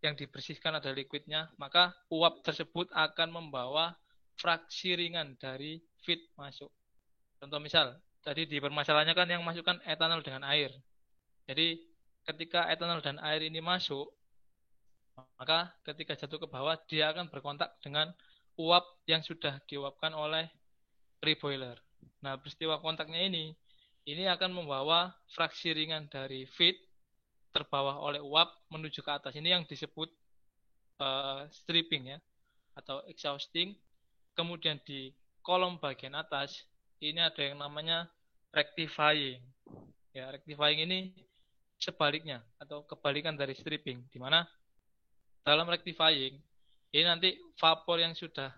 yang dibersihkan ada liquidnya, maka uap tersebut akan membawa fraksi ringan dari feed masuk. Contoh misal, tadi di permasalahannya kan yang masukkan etanol dengan air. Jadi ketika etanol dan air ini masuk, maka ketika jatuh ke bawah, dia akan berkontak dengan uap yang sudah diuapkan oleh pre-boiler. Nah, peristiwa kontaknya ini akan membawa fraksi ringan dari feed terbawa oleh uap menuju ke atas. Ini yang disebut stripping ya, atau exhausting. Kemudian di kolom bagian atas, ini ada yang namanya rectifying. Ya, rectifying ini sebaliknya atau kebalikan dari stripping, di mana dalam rectifying ini nanti vapor yang sudah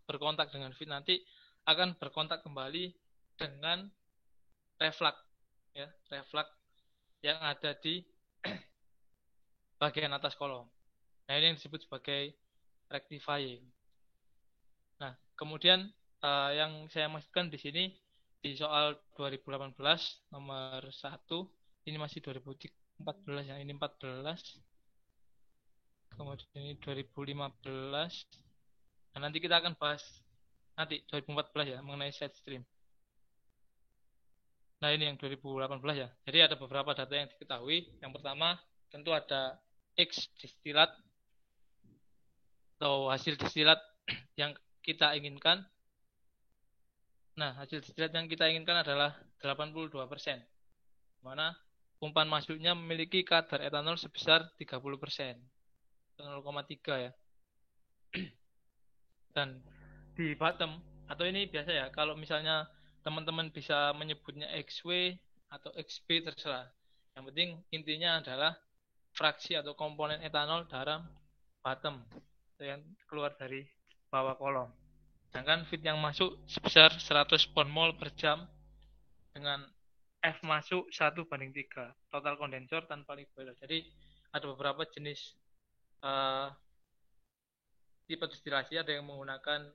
berkontak dengan feed nanti akan berkontak kembali dengan reflux ya, reflux yang ada di bagian atas kolom. Nah, ini yang disebut sebagai rectifying. Nah, kemudian yang saya maksudkan di sini di soal 2018 nomor 1, ini masih 2014 yang ini 14. Kemudian ini 2015. Nah, nanti kita akan bahas nanti 2014 ya mengenai side stream. Nah, ini yang 2018 ya. Jadi ada beberapa data yang diketahui. Yang pertama, tentu ada X distilat atau hasil distilat yang kita inginkan. Nah, hasil distilat yang kita inginkan adalah 82%. Mana umpan masuknya memiliki kadar etanol sebesar 30%. 0,3 ya. Dan di bottom, atau ini biasa ya, kalau misalnya teman-teman bisa menyebutnya XW atau XB terserah. Yang penting intinya adalah fraksi atau komponen etanol dalam bottom yang keluar dari bawah kolom. Sedangkan feed yang masuk sebesar 100 pon mol per jam dengan F masuk 1:3 total kondensor tanpa boiler. Jadi ada beberapa jenis tipe destilasi, ada yang menggunakan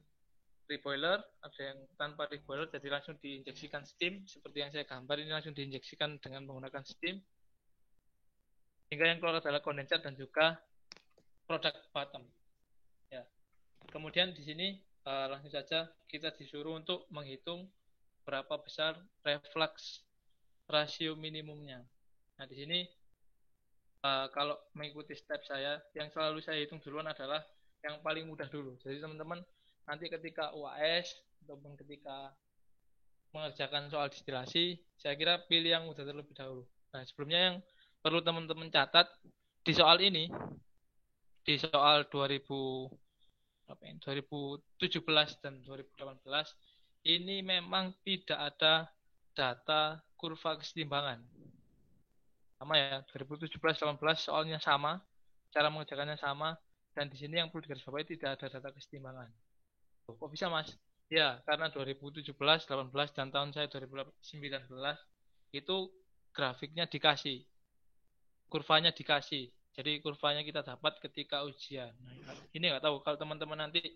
reboiler, ada yang tanpa reboiler, jadi langsung diinjeksikan steam seperti yang saya gambar ini, langsung diinjeksikan dengan menggunakan steam, hingga yang keluar adalah kondensat dan juga produk bottom ya. Kemudian di sini langsung saja kita disuruh untuk menghitung berapa besar reflux rasio minimumnya. Nah, di sini kalau mengikuti step saya, yang selalu saya hitung duluan adalah yang paling mudah dulu. Jadi teman-teman nanti ketika UAS ataupun ketika mengerjakan soal distilasi, saya kira pilih yang mudah terlebih dahulu. Nah, sebelumnya yang perlu teman-teman catat di soal ini, di soal 2017 dan 2018, ini memang tidak ada data kurva kesetimbangan. Sama ya, 2017-18 soalnya sama, cara mengerjakannya sama, dan di sini yang perlu digarisbawahi tidak ada data kesetimbangan. Kok bisa Mas? Ya, karena 2017, 18, dan tahun saya 2019 itu grafiknya dikasih, kurvanya dikasih. Jadi kurvanya kita dapat ketika ujian. Nah, ini nggak tahu kalau teman-teman nanti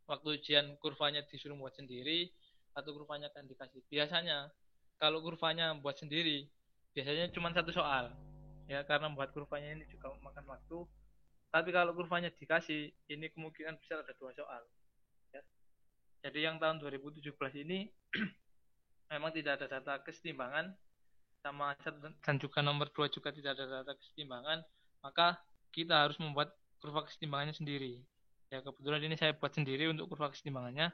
waktu ujian kurvanya disuruh buat sendiri atau kurvanya akan dikasih. Biasanya kalau kurvanya buat sendiri, biasanya cuma satu soal. Ya, karena membuat kurvanya ini juga memakan waktu. Tapi kalau kurvanya dikasih, ini kemungkinan besar ada 2 soal. Ya. Jadi yang tahun 2017 ini memang tidak ada data kesetimbangan, sama dan juga nomor 2 juga tidak ada data kesetimbangan, maka kita harus membuat kurva kesetimbangannya sendiri. Ya, kebetulan ini saya buat sendiri untuk kurva kesetimbangannya.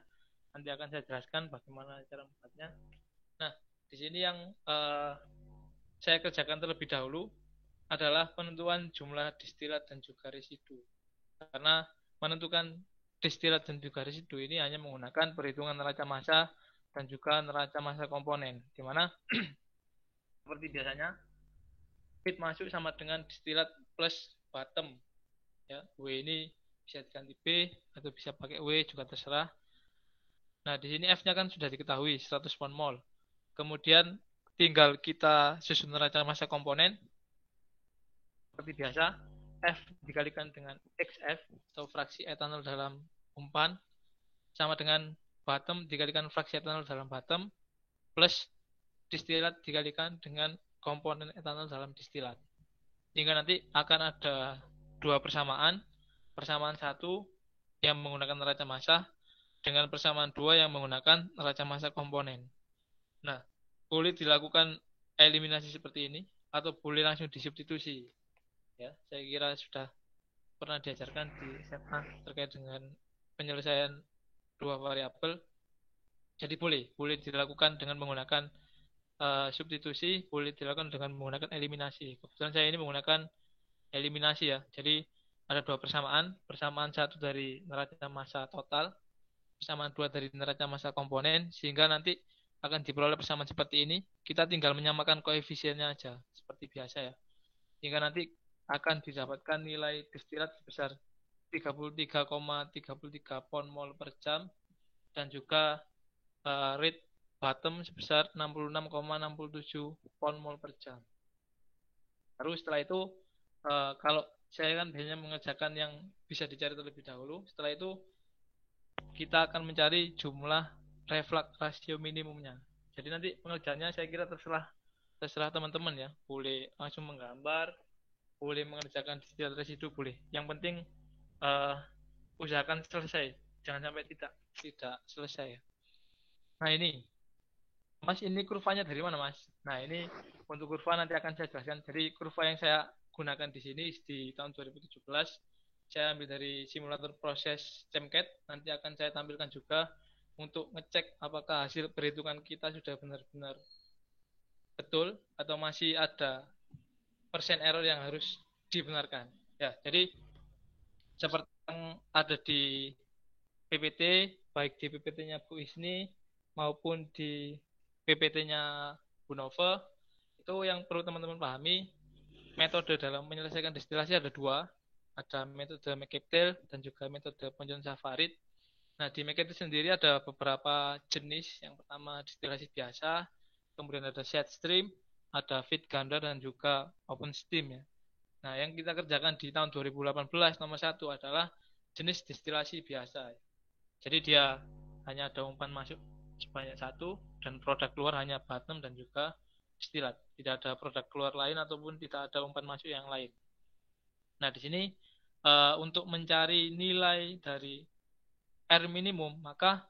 Nanti akan saya jelaskan bagaimana cara membuatnya. Nah, di sini yang saya kerjakan terlebih dahulu adalah penentuan jumlah distilat dan juga residu. Karena menentukan distilat dan juga residu ini hanya menggunakan perhitungan neraca massa dan juga neraca massa komponen, di mana seperti biasanya feed masuk sama dengan distilat plus bottom ya. W ini bisa diganti B atau bisa pakai W juga terserah. Nah, di sini F-nya kan sudah diketahui 100 pon mol. Kemudian tinggal kita susun neraca massa komponen seperti biasa, F dikalikan dengan XF atau fraksi etanol dalam umpan sama dengan bottom dikalikan fraksi etanol dalam bottom plus distilat dikalikan dengan komponen etanol dalam distilat. Sehingga nanti akan ada dua persamaan. Persamaan satu yang menggunakan neraca massa dengan persamaan dua yang menggunakan neraca massa komponen. Nah, boleh dilakukan eliminasi seperti ini atau boleh langsung disubstitusi. Ya, saya kira sudah pernah diajarkan di SMA terkait dengan penyelesaian dua variabel. Jadi boleh dilakukan dengan menggunakan substitusi, boleh dilakukan dengan menggunakan eliminasi. Kebetulan saya ini menggunakan eliminasi ya. Jadi ada dua persamaan, persamaan satu dari neraca massa total, persamaan dua dari neraca massa komponen, sehingga nanti akan diperoleh persamaan seperti ini. Kita tinggal menyamakan koefisiennya aja, seperti biasa ya. Sehingga nanti akan didapatkan nilai destilat sebesar 33,33 pon mol per jam dan juga rate bottom sebesar 66,67 pon mol per jam. Baru setelah itu kalau saya kan biasanya mengerjakan yang bisa dicari terlebih dahulu. Setelah itu kita akan mencari jumlah reflux rasio minimumnya. Jadi nanti pengerjaannya saya kira terserah teman-teman ya. Boleh langsung menggambar, boleh mengerjakan distilat residu boleh. Yang penting uh, usahakan selesai, jangan sampai tidak selesai. Nah ini, Mas ini kurvanya dari mana Mas? Nah ini untuk kurva nanti akan saya jelaskan. Jadi kurva yang saya gunakan di sini di tahun 2017 saya ambil dari simulator proses ChemCAD. Nanti akan saya tampilkan juga untuk ngecek apakah hasil perhitungan kita sudah benar-benar betul atau masih ada persen error yang harus dibenarkan. Ya, jadi seperti yang ada di PPT, baik di PPT-nya Bu Isni maupun di PPT-nya Bu Nova, itu yang perlu teman-teman pahami, metode dalam menyelesaikan destilasi ada dua, ada metode McCabe dan juga metode Ponjon-Safarid. Nah, di McCabe sendiri ada beberapa jenis. Yang pertama destilasi biasa, kemudian ada set stream, ada feed ganda dan juga open steam ya. Nah, yang kita kerjakan di tahun 2018 nomor satu adalah jenis destilasi biasa. Jadi dia hanya ada umpan masuk sebanyak satu dan produk keluar hanya bottom dan juga destilat. Tidak ada produk keluar lain ataupun tidak ada umpan masuk yang lain. Nah, di sini untuk mencari nilai dari R minimum, maka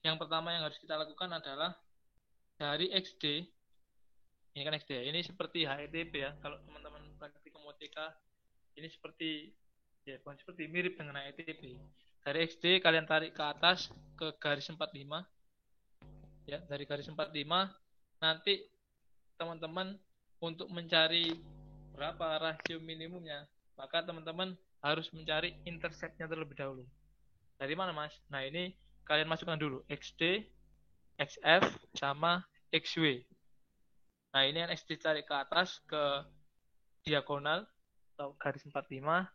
yang pertama yang harus kita lakukan adalah dari XD. Ini kan XD ya. Ini seperti HETP ya. Kalau teman-teman praktik komutika ini seperti ya bukan seperti mirip dengan HETP. Dari XD kalian tarik ke atas ke garis 45 ya, dari garis 45 nanti teman-teman untuk mencari berapa rasio minimumnya, maka teman-teman harus mencari interceptnya terlebih dahulu. Dari mana Mas? Nah ini kalian masukkan dulu XD, XF sama XW. Nah ini yang XD tarik ke atas ke diagonal atau garis 45,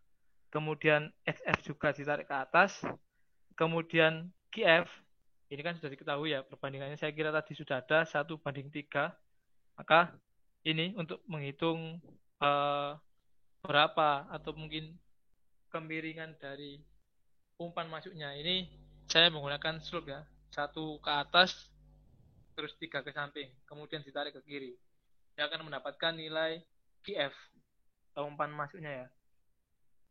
kemudian XF juga ditarik ke atas, kemudian QF ini kan sudah diketahui ya perbandingannya, saya kira tadi sudah ada 1:3. Maka ini untuk menghitung berapa atau mungkin kemiringan dari umpan masuknya, ini saya menggunakan slope ya, 1 ke atas terus 3 ke samping kemudian ditarik ke kiri, saya akan mendapatkan nilai QF atau umpan masuknya ya.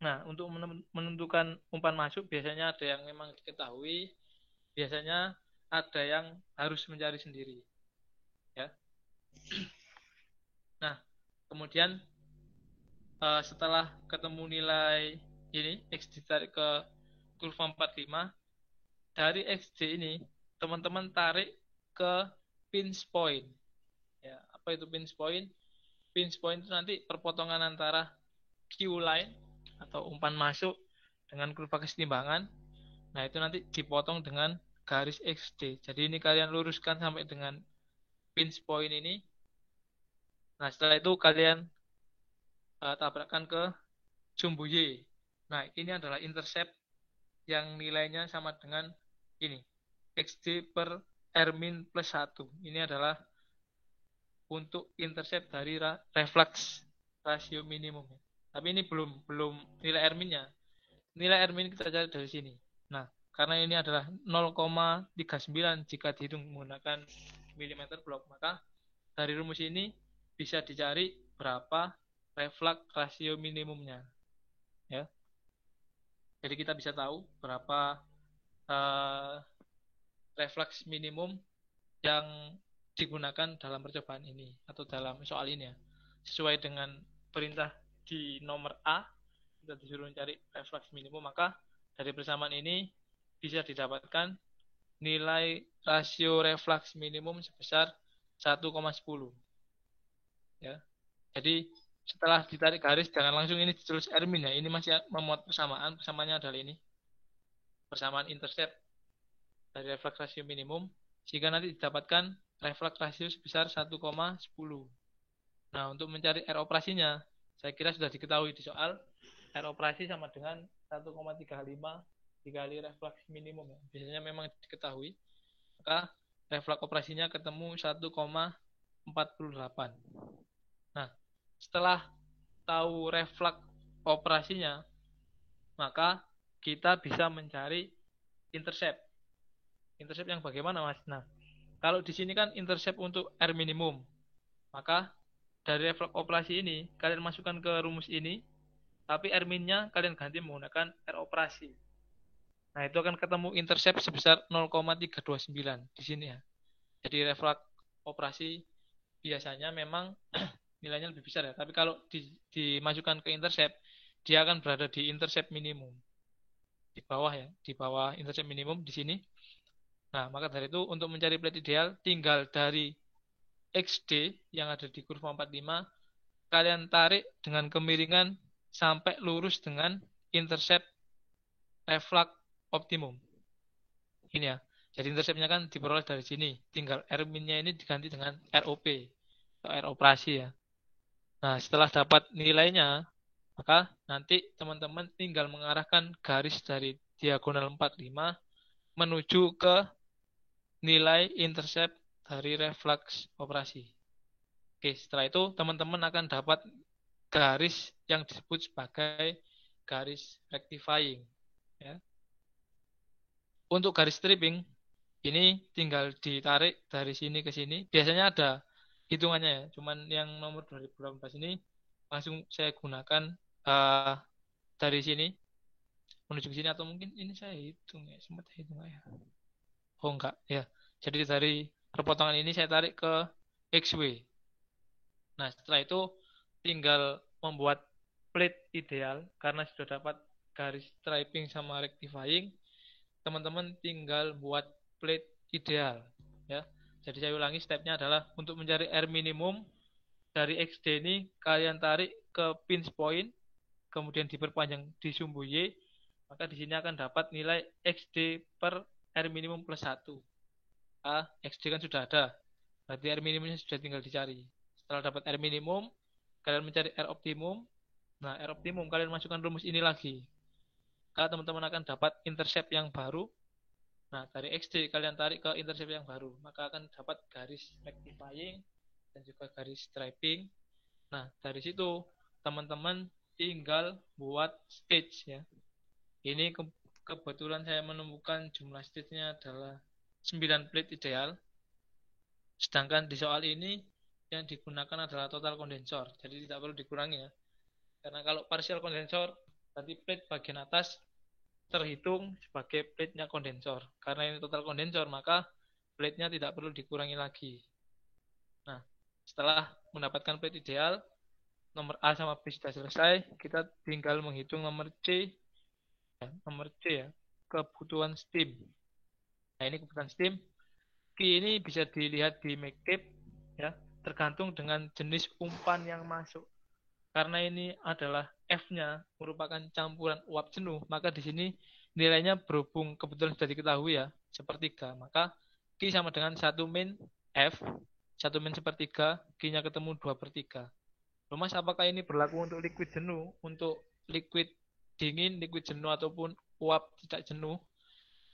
Nah untuk menentukan umpan masuk biasanya ada yang memang diketahui, biasanya ada yang harus mencari sendiri ya. Nah kemudian setelah ketemu nilai ini X ditarik ke kurva 45, dari XD ini teman-teman tarik ke pinch point ya. Apa itu pinch point? Pinch point itu nanti perpotongan antara Q line atau umpan masuk dengan kurva kesetimbangan. Nah itu nanti dipotong dengan garis XD. Jadi ini kalian luruskan sampai dengan pinch point ini. Nah setelah itu kalian tabrakkan ke jumbo Y. Nah ini adalah intercept yang nilainya sama dengan ini, XD per R min plus 1. Ini adalah untuk intercept dari reflux rasio minimum. Tapi ini belum nilai R min-nya. Nilai R min kita cari dari sini. Nah, karena ini adalah 0,39 jika dihitung menggunakan milimeter blok, maka dari rumus ini bisa dicari berapa reflux rasio minimumnya. Ya. Jadi kita bisa tahu berapa reflux minimum yang digunakan dalam percobaan ini atau dalam soal ini ya. Sesuai dengan perintah di nomor A, kita disuruh mencari reflux minimum, maka dari persamaan ini bisa didapatkan nilai rasio reflux minimum sebesar 1,10. Ya. Jadi setelah ditarik garis, jangan langsung ini ditulis R-min ya. Ini masih memuat persamaan. Persamaannya adalah ini. Persamaan intercept dari reflux rasio minimum. Sehingga nanti didapatkan reflux rasio sebesar 1,10. Nah, untuk mencari R operasinya, saya kira sudah diketahui di soal. R operasi sama dengan 1,35 dikali reflux minimum. Biasanya memang diketahui. Maka reflux operasinya ketemu 1,48. Nah, setelah tahu reflux operasinya, maka kita bisa mencari intercept. Intercept yang bagaimana, Mas? Nah, kalau di sini kan intercept untuk R minimum, maka dari reflux operasi ini, kalian masukkan ke rumus ini, tapi R min-nya kalian ganti menggunakan R operasi. Nah, itu akan ketemu intercept sebesar 0,329 di sini ya. Jadi reflux operasi biasanya memang nilainya lebih besar ya. Tapi kalau dimasukkan ke intercept, dia akan berada di intercept minimum. Di bawah ya, di bawah intercept minimum di sini. Nah, maka dari itu untuk mencari plate ideal, tinggal dari XD yang ada di kurva 45, kalian tarik dengan kemiringan sampai lurus dengan intercept reflux optimum. Ini ya. Jadi interceptnya kan diperoleh dari sini. Tinggal R-nya ini diganti dengan ROP atau R operasi ya. Nah, setelah dapat nilainya, maka nanti teman-teman tinggal mengarahkan garis dari diagonal 45 menuju ke nilai intercept dari reflux operasi. Oke, setelah itu teman-teman akan dapat garis yang disebut sebagai garis rectifying. Ya. Untuk garis stripping, ini tinggal ditarik dari sini ke sini. Biasanya ada hitungannya ya. Cuman yang nomor 2018 ini langsung saya gunakan dari sini menuju ke sini, atau mungkin ini saya hitung ya. Sempat hitung ya. Oh enggak ya. Jadi dari perpotongan ini saya tarik ke XW. Nah, setelah itu tinggal membuat plate ideal karena sudah dapat garis striping sama rectifying. Teman-teman tinggal buat plate ideal ya. Jadi saya ulangi, stepnya adalah untuk mencari R minimum dari XD ini kalian tarik ke pinch point, kemudian diperpanjang di sumbu Y, maka di sini akan dapat nilai XD per R minimum plus 1. XD kan sudah ada, berarti R minimumnya sudah tinggal dicari. Setelah dapat R minimum, kalian mencari R optimum. Nah, R optimum kalian masukkan rumus ini lagi. Maka teman-teman akan dapat intercept yang baru. Nah, dari XD kalian tarik ke intercept yang baru, maka akan dapat garis rectifying dan juga garis striping. Nah, dari situ teman-teman tinggal buat stage ya. Ini kebetulan saya menemukan jumlah stage-nya adalah 9 plate ideal. Sedangkan di soal ini yang digunakan adalah total kondensor, jadi tidak perlu dikurangi ya. Karena kalau partial kondensor, berarti plate bagian atas terhitung sebagai plate-nya kondensor. Karena ini total kondensor, maka plate-nya tidak perlu dikurangi lagi. Nah, setelah mendapatkan plate ideal, nomor A sama B sudah selesai, kita tinggal menghitung nomor C. Ya, nomor C ya, kebutuhan steam. Nah, ini kebutuhan steam. Q ini bisa dilihat di McCabe, ya, tergantung dengan jenis umpan yang masuk. Karena ini adalah F-nya merupakan campuran uap jenuh, maka di sini nilainya berhubung kebetulan sudah diketahui ya, sepertiga. Maka Q sama dengan 1 min F, 1 min sepertiga, Q-nya ketemu 2/3. Loh Mas, apakah ini berlaku untuk liquid jenuh, untuk liquid dingin, liquid jenuh, ataupun uap tidak jenuh?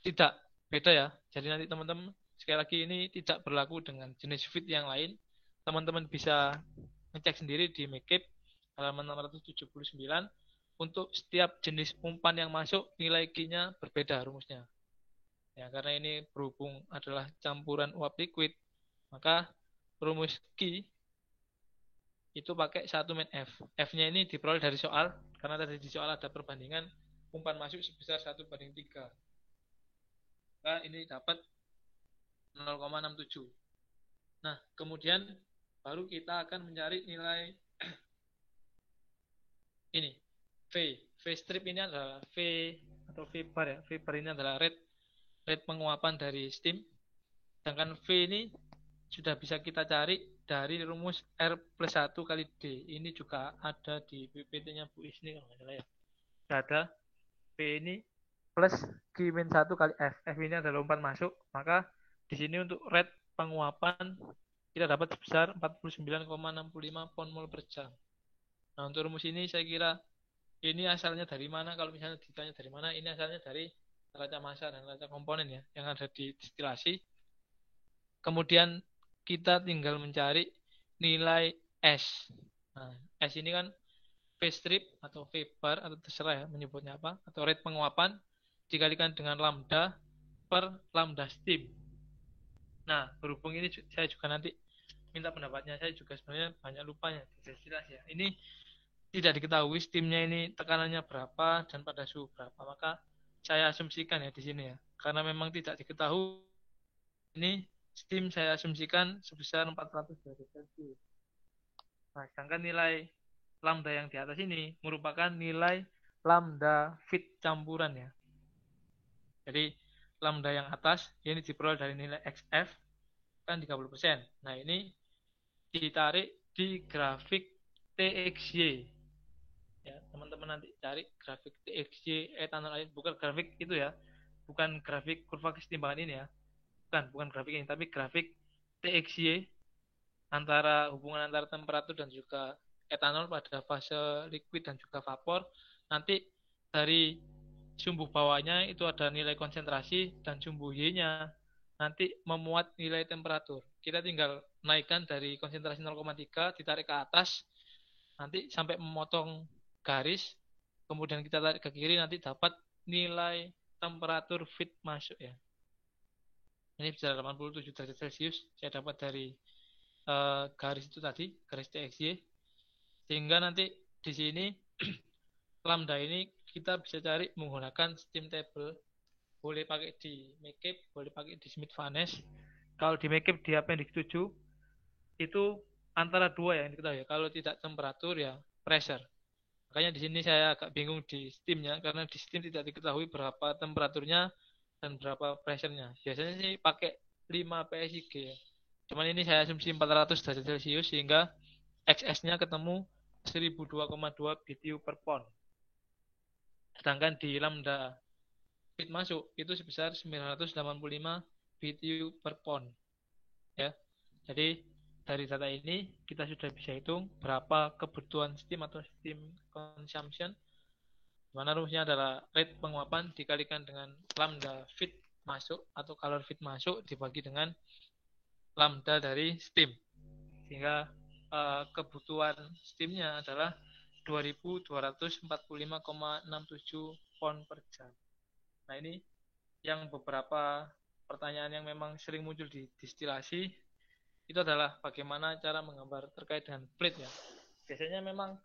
Tidak, beda ya. Jadi nanti teman-teman, sekali lagi ini tidak berlaku dengan jenis feed yang lain. Teman-teman bisa ngecek sendiri di McCabe halaman 679. Untuk setiap jenis umpan yang masuk, nilai Q-nya berbeda rumusnya. Ya, karena ini berhubung adalah campuran uap liquid, maka rumus Q itu pakai 1 min F. F-nya ini diperoleh dari soal, karena tadi di soal ada perbandingan umpan masuk sebesar 1:3. Nah, ini dapat 0,67. Nah, kemudian baru kita akan mencari nilai ini. V strip ini adalah V atau V bar ya. V bar ini adalah rate penguapan dari steam. Sedangkan V ini sudah bisa kita cari dari rumus R plus 1 kali D. Ini juga ada di PPT-nya Bu Isni kalau nggak salah ya. Sudah ada V ini plus Q min 1 kali F. F ini adalah umpan masuk. Maka di sini untuk rate penguapan kita dapat sebesar 49,65 pound mol per jam. Nah, untuk rumus ini saya kira ini asalnya dari mana? Kalau misalnya ditanya dari mana, ini asalnya dari neraca massa dan neraca komponen ya, yang ada di distilasi. Kemudian kita tinggal mencari nilai S. Nah, S ini kan V strip atau V bar atau terserah ya menyebutnya apa, atau rate penguapan dikalikan dengan lambda per lambda steam. Nah, berhubung ini saya juga nanti minta pendapatnya, saya juga sebenarnya banyak lupanya di destilasi ya. Ini tidak diketahui steamnya ini tekanannya berapa dan pada suhu berapa, maka saya asumsikan ya di sini ya, karena memang tidak diketahui ini steam saya asumsikan sebesar 400 derajat Celcius. Nah, sedangkan nilai lambda yang di atas ini merupakan nilai lambda fit campuran ya. Jadi lambda yang atas ini diperoleh dari nilai XF kan 30%. Nah, ini ditarik di grafik TXY. Ya, teman-teman nanti cari grafik TXY etanol air, bukan grafik itu ya. Bukan grafik kurva kesetimbangan ini ya. Bukan grafik ini, tapi grafik TXY antara hubungan antara temperatur dan juga etanol pada fase liquid dan juga vapor. Nanti dari sumbu bawahnya itu ada nilai konsentrasi dan sumbu Y-nya nanti memuat nilai temperatur. Kita tinggal naikkan dari konsentrasi 0,3 ditarik ke atas nanti sampai memotong garis, kemudian kita tarik ke kiri nanti dapat nilai temperatur fit masuk ya. Ini bisa 87 derajat Celcius saya dapat dari garis itu tadi, garis TXY. Sehingga nanti di sini lambda ini kita bisa cari menggunakan steam table. Boleh pakai di McCabe, boleh pakai di Smith-Vaness. Kalau di McCabe di appendix 7 itu antara dua yang diketahui. Kalau tidak temperatur ya pressure. Makanya di sini saya agak bingung di steamnya karena di steam tidak diketahui berapa temperaturnya dan berapa pressure-nya. Biasanya sih pakai 5 PSIG ya. Cuman ini saya asumsi 400 derajat Celcius sehingga XS-nya ketemu 1002,2 BTU per pound. Sedangkan di lambda fit masuk itu sebesar 985 BTU per pound. Ya. Jadi dari data ini kita sudah bisa hitung berapa kebutuhan steam atau steam consumption. Mana rumusnya adalah rate penguapan dikalikan dengan lambda fit masuk atau calor fit masuk dibagi dengan lambda dari steam. Sehingga kebutuhan steamnya adalah 2245,67 pound per jam. Nah, ini yang beberapa pertanyaan yang memang sering muncul di distilasi itu adalah bagaimana cara menggambar terkait dengan plate ya. Biasanya memang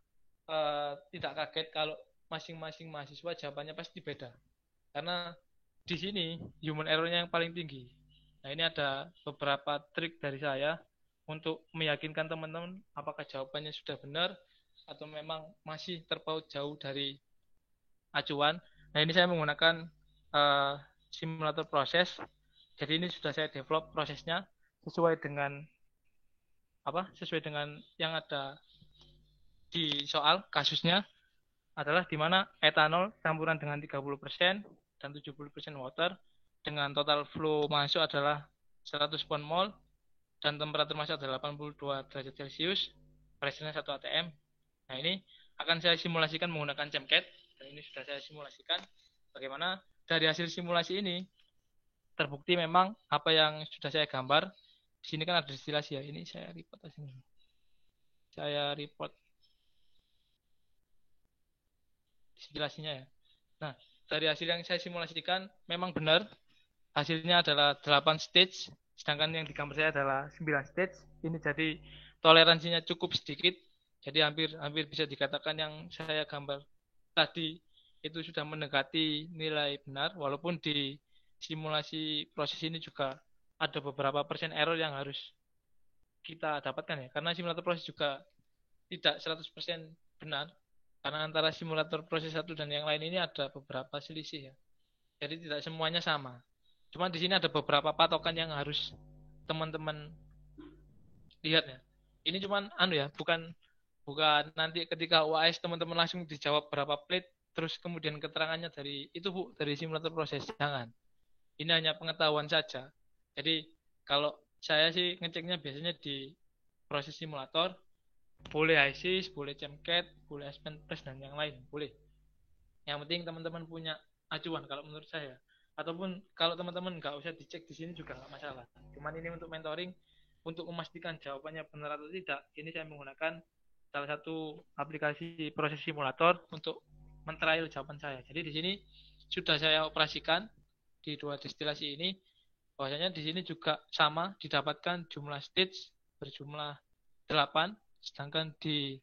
tidak kaget kalau masing-masing mahasiswa jawabannya pasti beda. Karena di sini human error-nya yang paling tinggi. Nah, ini ada beberapa trik dari saya untuk meyakinkan teman-teman apakah jawabannya sudah benar atau memang masih terpaut jauh dari acuan. Nah, ini saya menggunakan simulator proses. Jadi ini sudah saya develop prosesnya sesuai dengan yang ada di soal kasusnya adalah di mana etanol campuran dengan 30% dan 70% water dengan total flow masuk adalah 100 pound mol dan temperatur masuk adalah 82 derajat Celcius, pressure-nya 1 atm. Nah, ini akan saya simulasikan menggunakan ChemCAD dan ini sudah saya simulasikan bagaimana dari hasil simulasi ini terbukti memang apa yang sudah saya gambar. Di sini kan ada destilasi ya. Ini saya report di sini. Saya report destilasinya ya. Nah, dari hasil yang saya simulasikan memang benar. Hasilnya adalah 8 stage, sedangkan yang di gambar saya adalah 9 stage. Ini jadi toleransinya cukup sedikit. Jadi hampir bisa dikatakan yang saya gambar tadi itu sudah mendekati nilai benar, walaupun di simulasi proses ini juga ada beberapa persen error yang harus kita dapatkan ya. Karena simulator proses juga tidak 100% benar. Karena antara simulator proses satu dan yang lain ini ada beberapa selisih ya. Jadi tidak semuanya sama. Cuma di sini ada beberapa patokan yang harus teman-teman lihat ya. Ini cuman ya, bukan bukan nanti ketika UAS teman-teman langsung dijawab berapa plate terus kemudian keterangannya dari itu Bu, dari simulator proses. Jangan. Ini hanya pengetahuan saja. Jadi kalau saya sih ngeceknya biasanya di proses simulator, boleh ISIS, boleh ChemCAD, boleh Aspen Plus dan yang lain, boleh. Yang penting teman-teman punya acuan kalau menurut saya. Ataupun kalau teman-teman nggak usah dicek di sini juga nggak masalah. Cuman ini untuk mentoring, untuk memastikan jawabannya benar atau tidak, ini saya menggunakan salah satu aplikasi proses simulator untuk mentrial jawaban saya. Jadi di sini sudah saya operasikan di dua destilasi ini, bahwasanya di sini juga sama didapatkan jumlah stage berjumlah 8, sedangkan di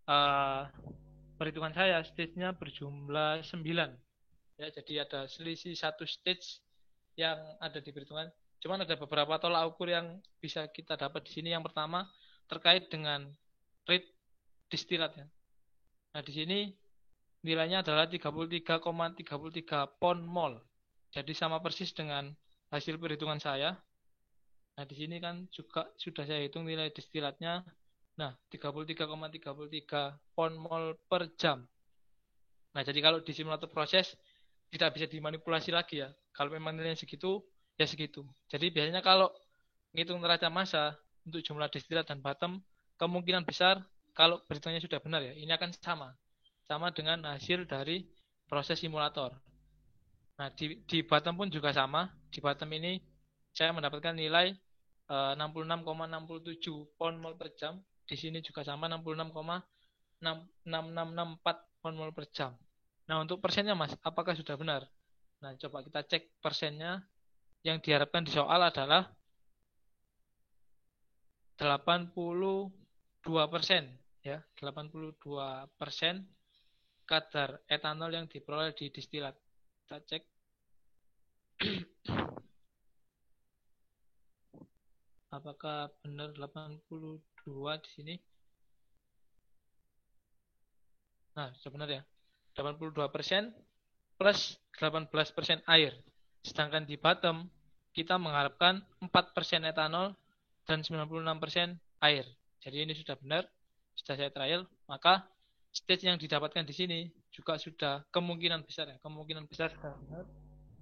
uh, perhitungan saya stage-nya berjumlah 9. Ya, jadi ada selisih satu stage yang ada di perhitungan. Cuman ada beberapa tolak ukur yang bisa kita dapat di sini. Yang pertama terkait dengan rate distilat ya. Nah, di sini nilainya adalah 33,33 pound mol. Jadi sama persis dengan hasil perhitungan saya. Nah, di sini kan juga sudah saya hitung nilai distilatnya. Nah, 33,33 pound mol per jam. Nah, jadi kalau di simulator proses tidak bisa dimanipulasi lagi ya. Kalau memang nilainya segitu, ya segitu. Jadi biasanya kalau ngitung neraca massa untuk jumlah distilat dan bottom, kemungkinan besar kalau perhitungannya sudah benar ya, ini akan sama. Sama dengan hasil dari proses simulator. Nah, di bottom pun juga sama. Di bottom ini saya mendapatkan nilai 66,67 pound mol per jam. Di sini juga sama 66,6664 pound mol per jam. Nah, untuk persennya Mas, apakah sudah benar? Nah, coba kita cek persennya. Yang diharapkan di soal adalah 82%, ya, 82% kadar etanol yang diperoleh di distilat. Kita cek. Apakah benar 82 di sini? Nah, sebenarnya 82% plus 18% air. Sedangkan di bottom kita mengharapkan 4% etanol dan 96% air. Jadi ini sudah benar, sudah saya trial, maka stage yang didapatkan di sini juga sudah kemungkinan besar ya, kemungkinan besar sudah benar.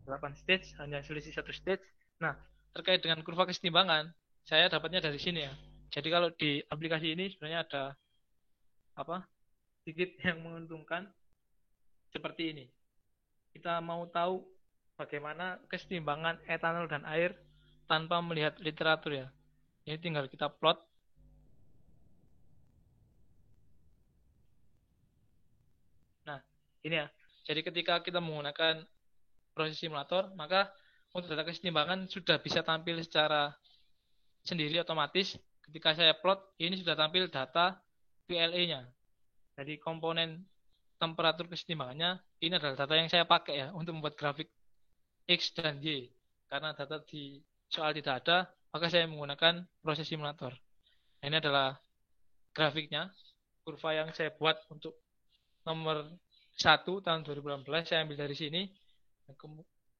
8 stage, hanya selisih satu stage. Nah, terkait dengan kurva kesetimbangan, saya dapatnya dari sini ya. Jadi kalau di aplikasi ini sebenarnya ada apa? Sedikit yang menguntungkan seperti ini. Kita mau tahu bagaimana kesetimbangan etanol dan air tanpa melihat literatur ya. Ini tinggal kita plot. Nah, ini ya. Jadi ketika kita menggunakan proses simulator, maka untuk data kesetimbangan sudah bisa tampil secara sendiri otomatis. Ketika saya plot, ini sudah tampil data VLE-nya. Jadi komponen temperatur kesetimbangannya, ini adalah data yang saya pakai ya untuk membuat grafik X dan Y. Karena data di soal tidak ada, maka saya menggunakan proses simulator. Nah, ini adalah grafiknya, kurva yang saya buat untuk nomor 1 tahun 2018, saya ambil dari sini.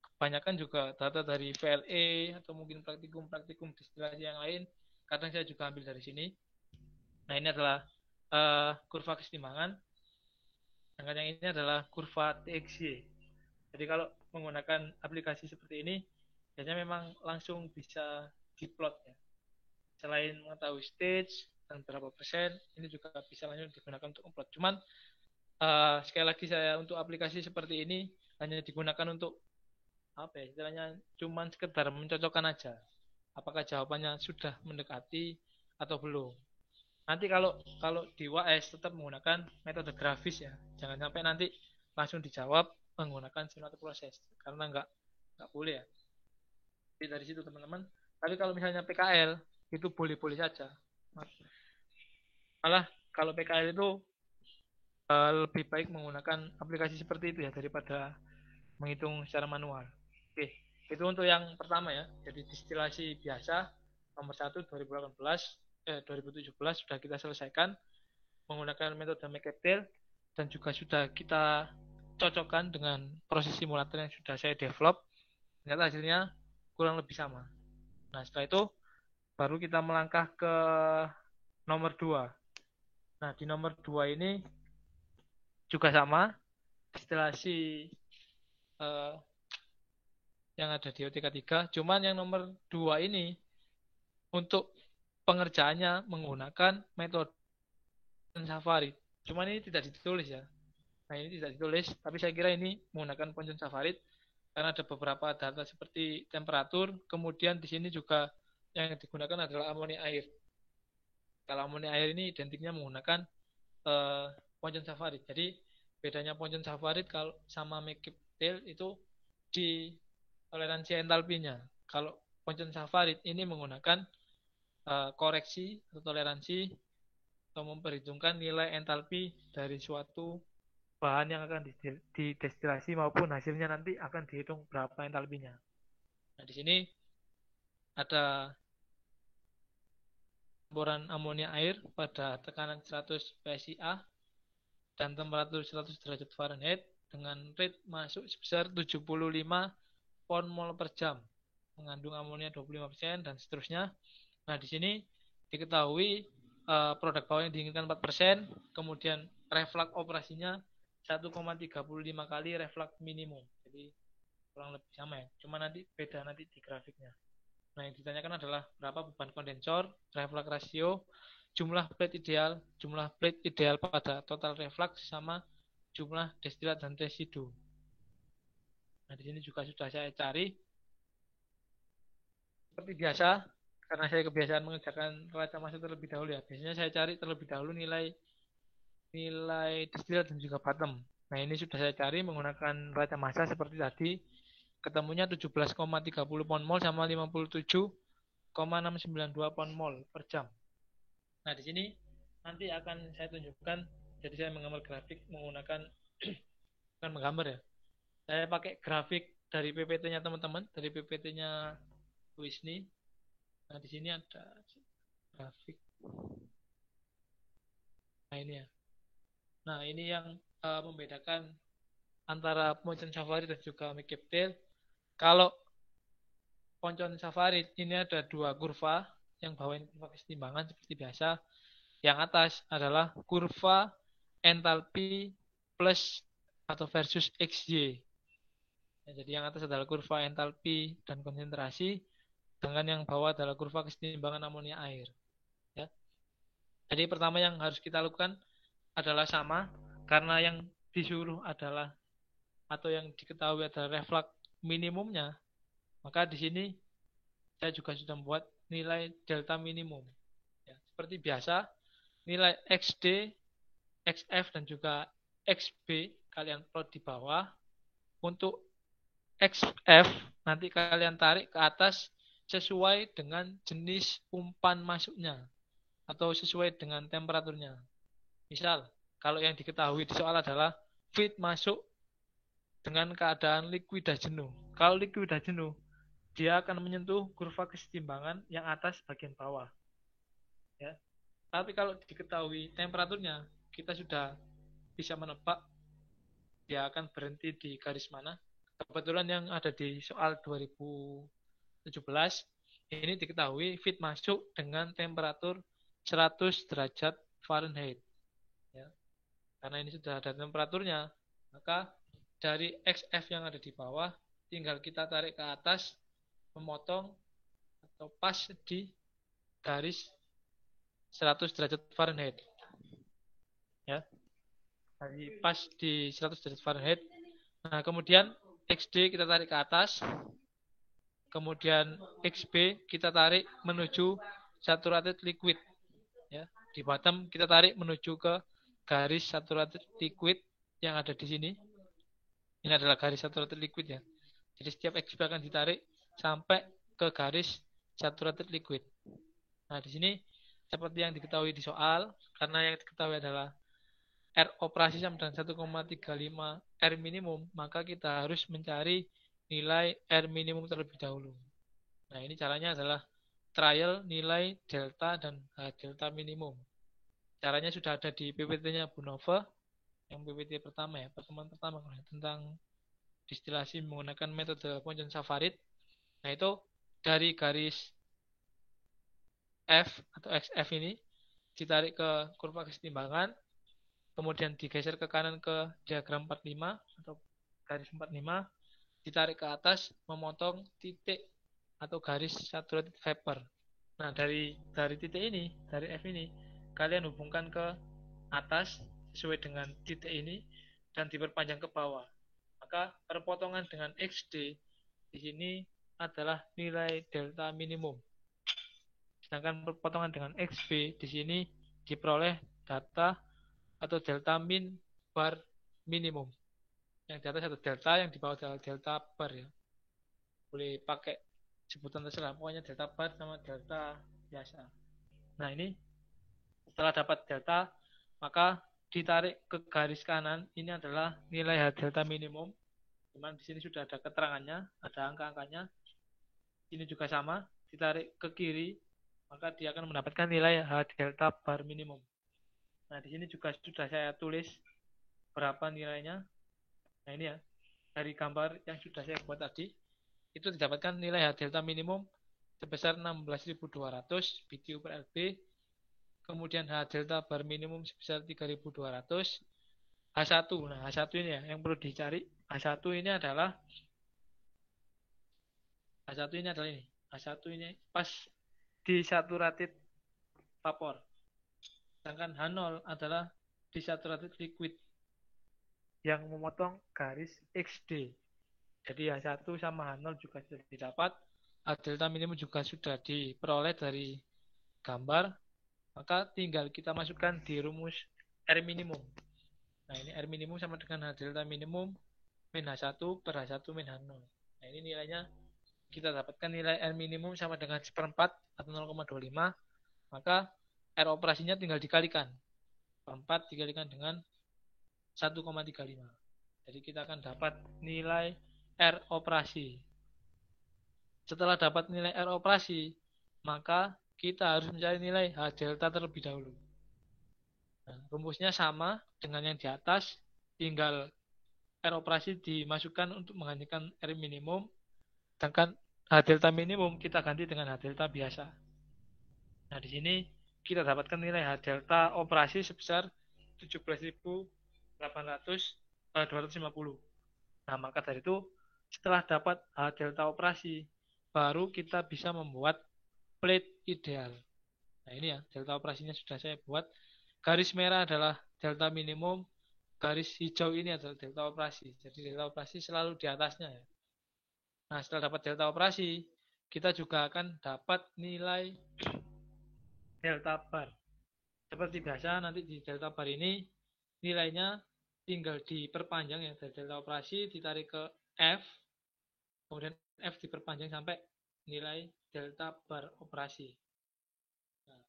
Kebanyakan juga data dari VLE atau mungkin praktikum distilasi yang lain. Kadang saya juga ambil dari sini. Nah, ini adalah kurva kesetimbangan. Sedangkan yang ini adalah kurva TXY. Jadi kalau menggunakan aplikasi seperti ini, biasanya memang langsung bisa diplot ya. Selain mengetahui stage dan berapa persen, ini juga bisa langsung digunakan untuk plot. Cuman sekali lagi saya untuk aplikasi seperti ini hanya digunakan untuk apa ya, istilahnya cuman sekedar mencocokkan aja. Apakah jawabannya sudah mendekati atau belum. Nanti kalau kalau di WAS tetap menggunakan metode grafis ya. Jangan sampai nanti langsung dijawab menggunakan simulator proses karena nggak boleh ya. Jadi dari situ teman-teman. Tapi kalau misalnya PKL itu boleh-boleh saja. Malah kalau PKL itu lebih baik menggunakan aplikasi seperti itu ya daripada menghitung secara manual. Oke, itu untuk yang pertama ya. Jadi distilasi biasa nomor 1 2017 sudah kita selesaikan menggunakan metode McCabe dan juga sudah kita cocokkan dengan proses simulator yang sudah saya develop. Ternyata hasilnya kurang lebih sama. Nah, setelah itu baru kita melangkah ke nomor 2. Nah, di nomor 2 ini juga sama, distilasi eh, yang ada di OTK 3. Cuman yang nomor 2 ini untuk pengerjaannya menggunakan metode Safari. Cuman ini tidak ditulis ya. Nah, ini tidak ditulis, tapi saya kira ini menggunakan Poncon Safari karena ada beberapa data seperti temperatur, kemudian di sini juga yang digunakan adalah amonia air. Kalau amonia air ini identiknya menggunakan Poncon Safari. Jadi bedanya Poncon Safari kalau sama McCabe itu di toleransi entalpinya. Kalau Poncon Safari ini menggunakan koreksi atau toleransi atau memperhitungkan nilai entalpi dari suatu bahan yang akan didestilasi maupun hasilnya nanti akan dihitung berapa entalpinya. Nah, di sini ada campuran amonia air pada tekanan 100 PSIA dan temperatur 100 derajat Fahrenheit dengan rate masuk sebesar 75 pon mol per jam, mengandung amonia 25% dan seterusnya. Nah, di sini diketahui produk bawah yang diinginkan 4%, kemudian reflux operasinya 1,35 kali reflux minimum. Jadi kurang lebih sama ya. Cuma nanti beda nanti di grafiknya. Nah, yang ditanyakan adalah berapa beban kondensor, reflux ratio, jumlah plate ideal pada total reflux sama jumlah destilat dan residu. Nah, di sini juga sudah saya cari. Seperti biasa, karena saya kebiasaan mengerjakan raca massa terlebih dahulu ya. Biasanya saya cari terlebih dahulu nilai destilat dan juga bottom. Nah, ini sudah saya cari menggunakan raca massa seperti tadi. Ketemunya 17,30 pon mol sama 57,692 pon mol per jam. Nah, di sini nanti akan saya tunjukkan. Jadi saya menggambar grafik menggunakan bukan menggambar ya. Saya pakai grafik dari PPT-nya teman-teman, dari PPT-nya Wisni. Nah, di sini ada grafik. Nah, ini ya. Nah, ini yang membedakan antara Poncon Safari dan juga McCabe. Kalau Poncon Safari ini ada dua kurva, yang bawah ini kurva kesetimbangan seperti biasa. Yang atas adalah kurva entalpi plus atau versus XY. Ya, jadi yang atas adalah kurva entalpi dan konsentrasi, sedangkan yang bawah adalah kurva kesetimbangan amonia air. Ya. Jadi pertama yang harus kita lakukan adalah sama, karena yang disuruh adalah atau yang diketahui adalah reflux minimumnya, maka di sini saya juga sudah membuat nilai delta minimum. Ya, seperti biasa, nilai XD, XF, dan juga XB kalian plot di bawah. Untuk XF nanti kalian tarik ke atas sesuai dengan jenis umpan masuknya atau sesuai dengan temperaturnya. Misal, kalau yang diketahui di soal adalah feed masuk dengan keadaan likuidah jenuh. Kalau likuidah jenuh, dia akan menyentuh kurva kesetimbangan yang atas bagian bawah. Ya. Tapi kalau diketahui temperaturnya, kita sudah bisa menebak dia akan berhenti di garis mana. Kebetulan yang ada di soal 2017 ini diketahui feed masuk dengan temperatur 100 derajat Fahrenheit. Ya. Karena ini sudah ada temperaturnya, maka dari XF yang ada di bawah tinggal kita tarik ke atas, memotong atau pas di garis 100 derajat Fahrenheit. Ya. Jadi pas di 100 derajat Fahrenheit. Nah, kemudian XD kita tarik ke atas. Kemudian XB kita tarik menuju saturated liquid. Ya. Di bottom kita tarik menuju ke garis saturated liquid yang ada di sini. Ini adalah garis saturated liquid ya. Jadi setiap XB akan ditarik sampai ke garis saturated liquid. Nah, di sini seperti yang diketahui di soal, karena yang diketahui adalah R operasi sama dengan 1,35 R minimum, maka kita harus mencari nilai R minimum terlebih dahulu. Nah, ini caranya adalah trial nilai delta dan H delta minimum. Caranya sudah ada di PPT-nya Bu Nova, yang PPT pertama ya, pertemuan pertama tentang distilasi menggunakan metode Ponchon-Savarit. Nah, itu dari garis F atau XF ini ditarik ke kurva kesetimbangan, kemudian digeser ke kanan ke diagram 45 atau garis 45, ditarik ke atas memotong titik atau garis saturated vapor. Nah, dari titik ini, dari F ini, kalian hubungkan ke atas sesuai dengan titik ini dan diperpanjang ke bawah. Maka perpotongan dengan XD di sini adalah nilai delta minimum. Sedangkan perpotongan dengan XB di sini diperoleh data atau delta min bar minimum. Yang di atas ada delta, yang di bawah adalah delta bar ya. Boleh pakai sebutan terserah, pokoknya delta bar sama delta biasa. Nah, ini setelah dapat delta, maka ditarik ke garis kanan, ini adalah nilai H delta minimum. Cuman di sini sudah ada keterangannya, ada angka-angkanya. Ini juga sama, ditarik ke kiri, maka dia akan mendapatkan nilai H delta bar minimum. Nah, di sini juga sudah saya tulis berapa nilainya. Nah, ini ya, dari gambar yang sudah saya buat tadi, itu didapatkan nilai H delta minimum sebesar 16.200 BTU per LB, kemudian H delta bar minimum sebesar 3.200, H1. Nah, H1 ini ya yang perlu dicari. H1 ini adalah ini. H1 ini pas di saturated vapor. Sedangkan H0 adalah desaturated liquid yang memotong garis XD. Jadi H1 sama H0 juga sudah didapat. H delta minimum juga sudah diperoleh dari gambar. Maka tinggal kita masukkan di rumus R minimum. Nah, ini R minimum sama dengan H delta minimum min H1 per H1 min H0. Nah, ini nilainya kita dapatkan nilai R minimum sama dengan 1/4 atau 0,25. Maka R operasinya tinggal dikalikan. 4 dikalikan dengan 1,35. Jadi kita akan dapat nilai R operasi. Setelah dapat nilai R operasi, maka kita harus mencari nilai H delta terlebih dahulu. Nah, rumusnya sama dengan yang di atas, tinggal R operasi dimasukkan untuk menggantikan R minimum, sedangkan H delta minimum kita ganti dengan H delta biasa. Nah, di sini kita dapatkan nilai H delta operasi sebesar 17.250. Nah, maka dari itu setelah dapat H delta operasi, baru kita bisa membuat plate ideal. Nah, ini ya, delta operasinya sudah saya buat. Garis merah adalah delta minimum, garis hijau ini adalah delta operasi. Jadi delta operasi selalu di atasnya ya. Nah, setelah dapat delta operasi, kita juga akan dapat nilai delta bar. Seperti biasa, nanti di delta bar ini nilainya tinggal diperpanjang ya, dari delta operasi ditarik ke F, kemudian F diperpanjang sampai nilai delta bar operasi. Nah,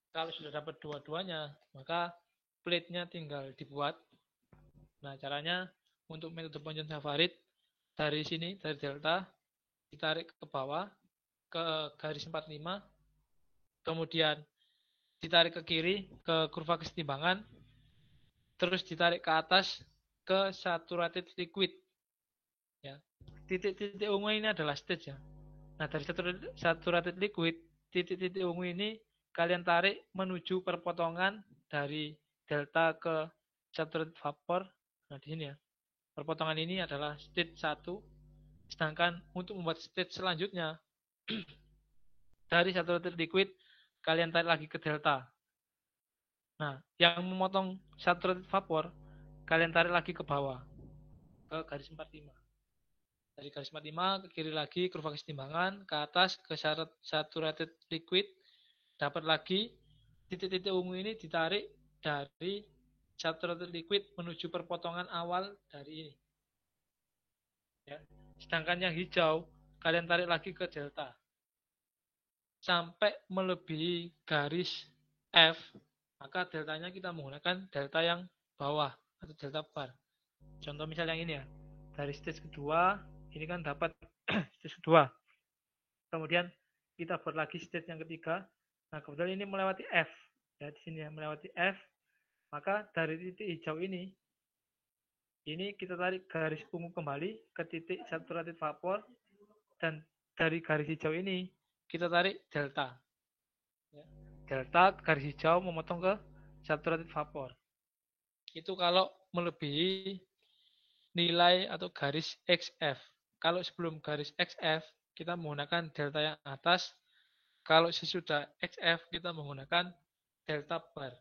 kalau sudah dapat dua-duanya, maka plate-nya tinggal dibuat. Nah, caranya untuk metode Ponchon-Savarit, dari sini, dari delta, ditarik ke bawah, ke garis 45, kemudian ditarik ke kiri, ke kurva kesetimbangan, terus ditarik ke atas, ke saturated liquid. Ya. Titik-titik ungu ini adalah stage ya. Nah, dari saturated liquid, titik-titik ungu ini kalian tarik menuju perpotongan dari delta ke saturated vapor. Nah, di sini ya. Perpotongan ini adalah stage 1. Sedangkan untuk membuat stage selanjutnya, dari saturated liquid, kalian tarik lagi ke delta. Nah, yang memotong saturated vapor, kalian tarik lagi ke bawah, ke garis 45. Dari garis 45 ke kiri lagi, kurva kesetimbangan, ke atas ke saturated liquid, dapat lagi titik-titik ungu ini ditarik dari saturated liquid menuju perpotongan awal dari ini. Ya. Sedangkan yang hijau, kalian tarik lagi ke delta. Sampai melebihi garis F, maka deltanya kita menggunakan delta yang bawah atau delta bar. Contoh misal yang ini ya, dari stage kedua, ini kan dapat stage kedua. Kemudian kita buat lagi stage yang ketiga. Nah, kebetulan ini melewati F. Ya, di sini ya, melewati F. Maka dari titik hijau ini kita tarik garis ungu kembali ke titik saturated vapor. Dan dari garis hijau ini, kita tarik delta. Ya. Delta garis hijau memotong ke saturated vapor. Itu kalau melebihi nilai atau garis XF. Kalau sebelum garis XF, kita menggunakan delta yang atas. Kalau sesudah XF, kita menggunakan delta bar.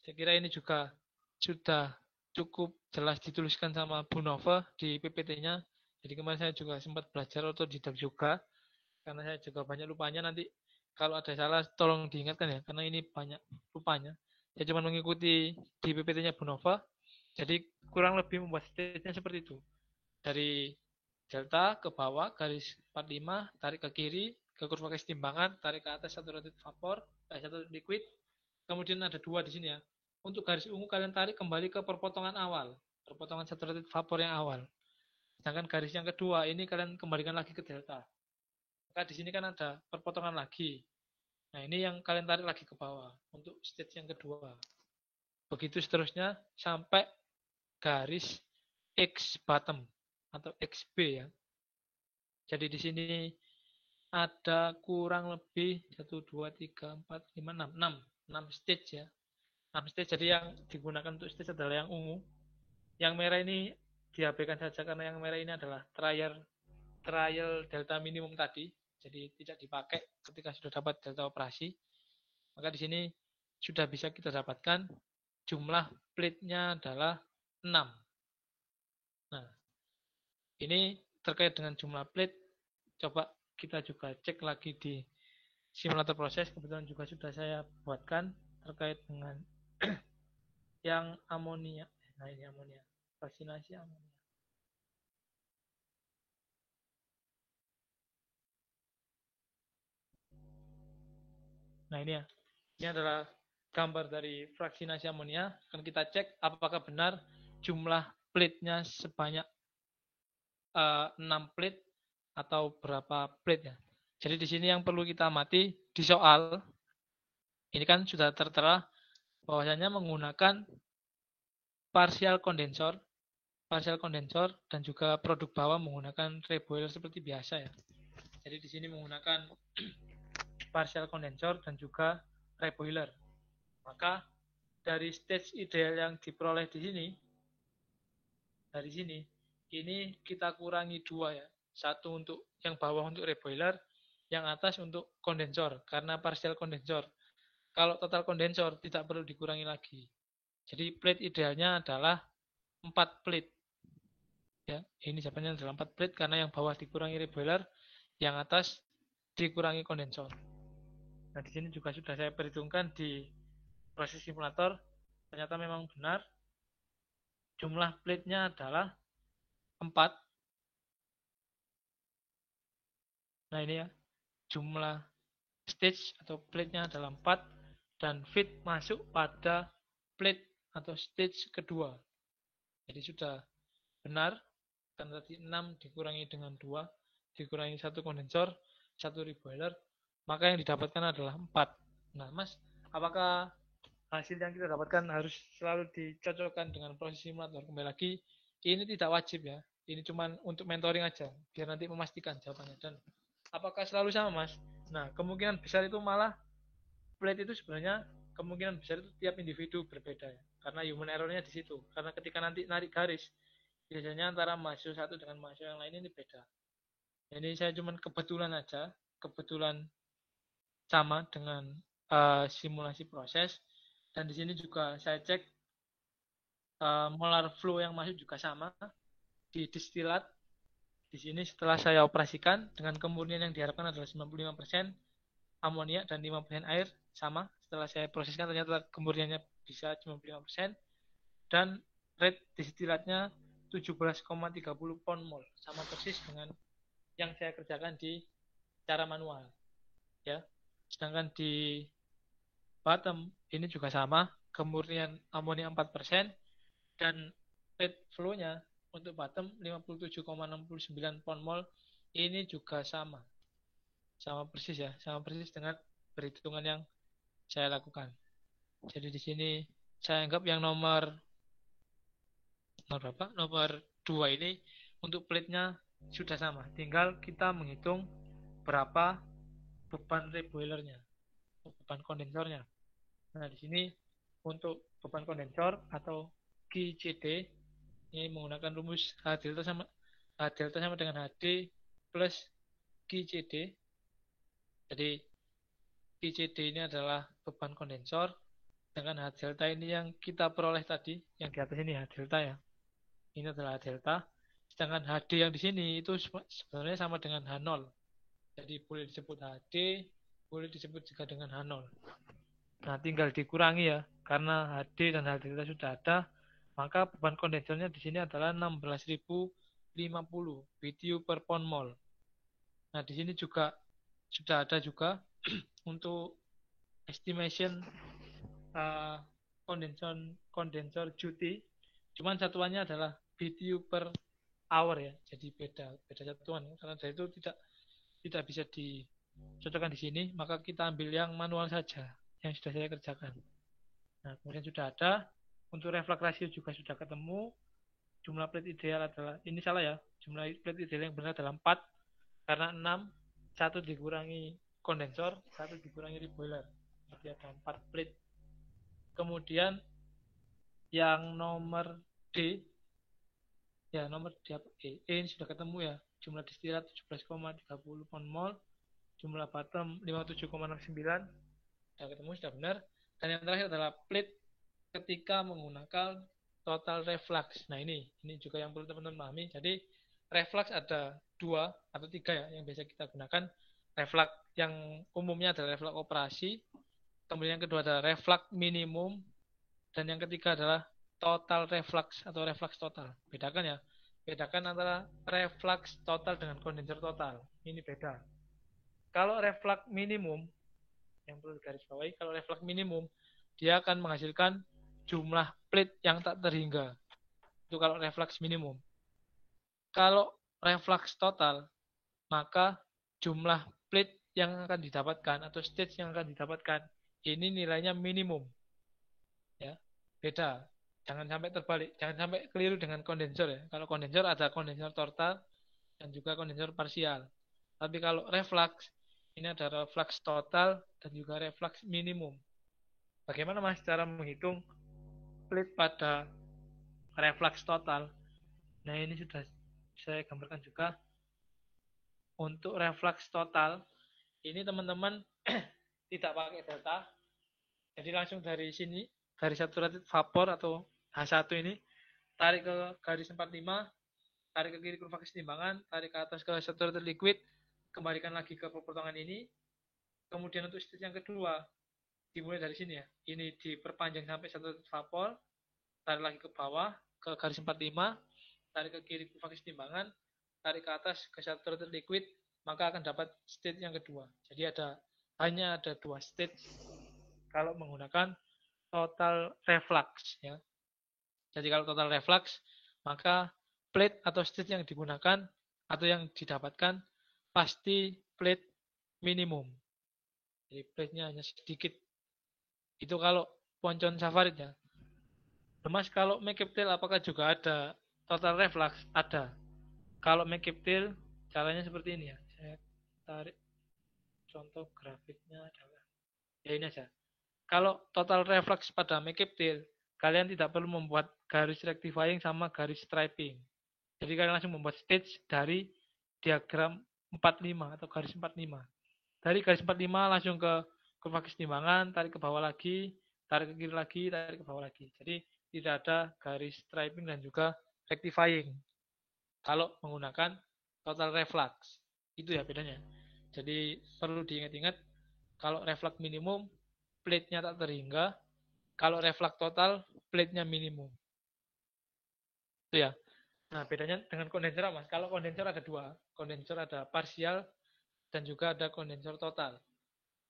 Saya kira ini juga sudah cukup jelas dituliskan sama Bu Nova di PPT-nya. Jadi kemarin saya juga sempat belajar otodidak juga, karena saya juga banyak lupanya. Nanti kalau ada salah tolong diingatkan ya, karena ini banyak lupanya. Saya cuma mengikuti di PPT-nya Bu Nova. Jadi kurang lebih membuat stage-nya seperti itu. Dari delta ke bawah, garis 45, tarik ke kiri, ke kurva kesetimbangan, tarik ke atas saturated vapor, saturated liquid. Kemudian ada dua di sini ya. Untuk garis ungu kalian tarik kembali ke perpotongan awal, perpotongan saturated vapor yang awal. Sedangkan garis yang kedua ini kalian kembalikan lagi ke delta. Maka di sini kan ada perpotongan lagi. Nah, ini yang kalian tarik lagi ke bawah untuk stage yang kedua. Begitu seterusnya sampai garis X bottom atau XB ya. Jadi di sini ada kurang lebih 1, 2, 3, 4, 5, 6. 6 stage ya. 6 stage, jadi yang digunakan untuk stage adalah yang ungu. Yang merah ini diabaikan saja karena yang merah ini adalah trial delta minimum tadi. Jadi tidak dipakai ketika sudah dapat delta operasi. Maka di sini sudah bisa kita dapatkan jumlah plate-nya adalah 6. Nah, ini terkait dengan jumlah plate, coba kita juga cek lagi di simulator proses. Kebetulan juga sudah saya buatkan terkait dengan yang amonia. Nah, ini amonia, vaksinasi amonia. Nah, ini ya. Ini adalah gambar dari fraksinasi amonia. Akan kita cek apakah benar jumlah plate-nya sebanyak 6 plate atau berapa plate ya. Jadi di sini yang perlu kita amati di soal ini kan sudah tertera bahwasanya menggunakan partial kondensor dan juga produk bawah menggunakan reboiler seperti biasa ya. Jadi di sini menggunakan partial kondensor dan juga reboiler. Maka dari stage ideal yang diperoleh di sini, dari sini, ini kita kurangi 2 ya. Satu untuk yang bawah untuk reboiler, yang atas untuk kondensor, karena partial kondensor. Kalau total kondensor tidak perlu dikurangi lagi. Jadi plate idealnya adalah 4 plate. Ya, ini jawabannya adalah 4 plate karena yang bawah dikurangi reboiler, yang atas dikurangi kondensor. Nah, di sini juga sudah saya perhitungkan di proses simulator, ternyata memang benar jumlah plate-nya adalah 4. Nah, ini ya, jumlah stage atau plate-nya adalah 4 dan fit masuk pada plate atau stage kedua. Jadi sudah benar, karena tadi 6 dikurangi dengan 2, dikurangi 1 kondensor, 1 reboiler, maka yang didapatkan adalah 4. Nah, Mas, apakah hasil yang kita dapatkan harus selalu dicocokkan dengan proses simulator? Kembali lagi, ini tidak wajib ya. Ini cuma untuk mentoring aja, biar nanti memastikan jawabannya. Dan apakah selalu sama, Mas? Nah, kemungkinan besar itu malah plate itu sebenarnya kemungkinan besar itu tiap individu berbeda ya. Karena human error-nya di situ. Karena ketika nanti narik garis, biasanya antara mahasiswa satu dengan mahasiswa yang lain ini beda. Ini saya cuma kebetulan aja, kebetulan sama dengan simulasi proses. Dan di sini juga saya cek molar flow yang masuk juga sama di distilat. Di sini setelah saya operasikan dengan kemurnian yang diharapkan adalah 95% amonia dan 5% air sama. Setelah saya proseskan ternyata kemurniannya bisa 95% dan rate distilatnya 17,30 pound mol, sama persis dengan yang saya kerjakan di cara manual ya. Sedangkan di bottom ini juga sama, kemurnian amonia 4%, dan plate flow-nya untuk bottom 57,69 pound mol ini juga sama. Sama persis ya, sama persis dengan perhitungan yang saya lakukan. Jadi di sini saya anggap yang nomor berapa? Nomor 2 ini untuk plate-nya sudah sama. Tinggal kita menghitung berapa beban reboilernya, beban kondensornya. Nah, di sini untuk beban kondensor atau QCD ini menggunakan rumus H delta sama dengan HD plus QCD. Jadi QCD ini adalah beban kondensor dengan H delta ini yang kita peroleh tadi, yang di atas ini H delta ya. Ini adalah H delta. Sedangkan HD yang di sini itu sebenarnya sama dengan H0. Jadi boleh disebut HD, boleh disebut juga dengan H0. Nah, tinggal dikurangi ya, karena HD dan H delta sudah ada, maka beban kondensornya di sini adalah 16.050 BTU per pound mol. Nah, di sini juga sudah ada juga untuk estimation kondensor duty, cuman satuannya adalah BTU per hour ya, jadi beda satuan karena dari itu tidak bisa dicocokkan di sini, maka kita ambil yang manual saja yang sudah saya kerjakan. Nah, kemudian sudah ada untuk reflux ratio juga sudah ketemu. Jumlah plate ideal adalah, ini salah ya, jumlah plate ideal yang benar adalah 4 karena 6, 1 dikurangi kondensor, 1 dikurangi reboiler, jadi ada 4 plate. Kemudian yang nomor D, ya nomor D apa? Ini sudah ketemu ya, jumlah distilat 17,30 pound mol, jumlah bottom 57,69 sudah ketemu, sudah benar. Dan yang terakhir adalah plate ketika menggunakan total reflux. Nah, ini juga yang perlu teman-teman pahami. Jadi reflux ada 2 atau 3 ya yang biasa kita gunakan. Reflux yang umumnya adalah reflux operasi, kemudian yang kedua adalah reflux minimum, dan yang ketiga adalah total reflux atau reflux total. Bedakan ya. Bedakan antara reflux total dengan kondensor total. Ini beda. Kalau reflux minimum, yang perlu digarisbawahi, kalau reflux minimum, dia akan menghasilkan jumlah plate yang tak terhingga. Itu kalau reflux minimum. Kalau reflux total, maka jumlah plate yang akan didapatkan atau stage yang akan didapatkan ini nilainya minimum. Ya, beda. Jangan sampai terbalik, jangan sampai keliru dengan kondensor ya. Kalau kondensor ada kondensor total dan juga kondensor parsial. Tapi kalau reflux, ini ada reflux total dan juga reflux minimum. Bagaimana Mas cara menghitung plate pada reflux total? Nah, ini sudah saya gambarkan juga. Untuk reflux total, ini teman-teman tidak pakai delta. Jadi langsung dari sini, dari saturated vapor atau H1 ini, tarik ke garis 45, tarik ke kiri kurva kesetimbangan, tarik ke atas ke saturated liquid, kembalikan lagi ke potongan ini. Kemudian untuk stage yang kedua, dimulai dari sini ya. Ini diperpanjang sampai saturated vapor, tarik lagi ke bawah, ke garis 45, tarik ke kiri kurva kesetimbangan, tarik ke atas ke saturated liquid, maka akan dapat state yang kedua. Jadi hanya ada 2 state kalau menggunakan total reflux ya. Jadi kalau total reflux, maka plate atau state yang digunakan atau yang didapatkan pasti plate minimum. Jadi plate-nya hanya sedikit. Itu kalau poncon Safarid ya. Mas, kalau Mekiptil apakah juga ada total reflux? Ada. Kalau Mekiptil caranya seperti ini ya. Saya tarik contoh grafiknya adalah ya ini aja. Kalau total reflux pada Mekiptil, kalian tidak perlu membuat garis rectifying sama garis striping. Jadi kalian langsung membuat stage dari diagram 45 atau garis 45. Dari garis 45 langsung ke kurva kesetimbangan, tarik ke bawah lagi, tarik ke kiri lagi, tarik ke bawah lagi. Jadi tidak ada garis striping dan juga rectifying kalau menggunakan total reflux. Itu ya bedanya. Jadi perlu diingat-ingat, kalau reflux minimum, plate-nya tak terhingga. Kalau reflux total, plate-nya minimum. Itu ya. Nah, bedanya dengan kondensor Mas. Kalau kondensor ada 2. Kondensor ada parsial dan juga ada kondensor total.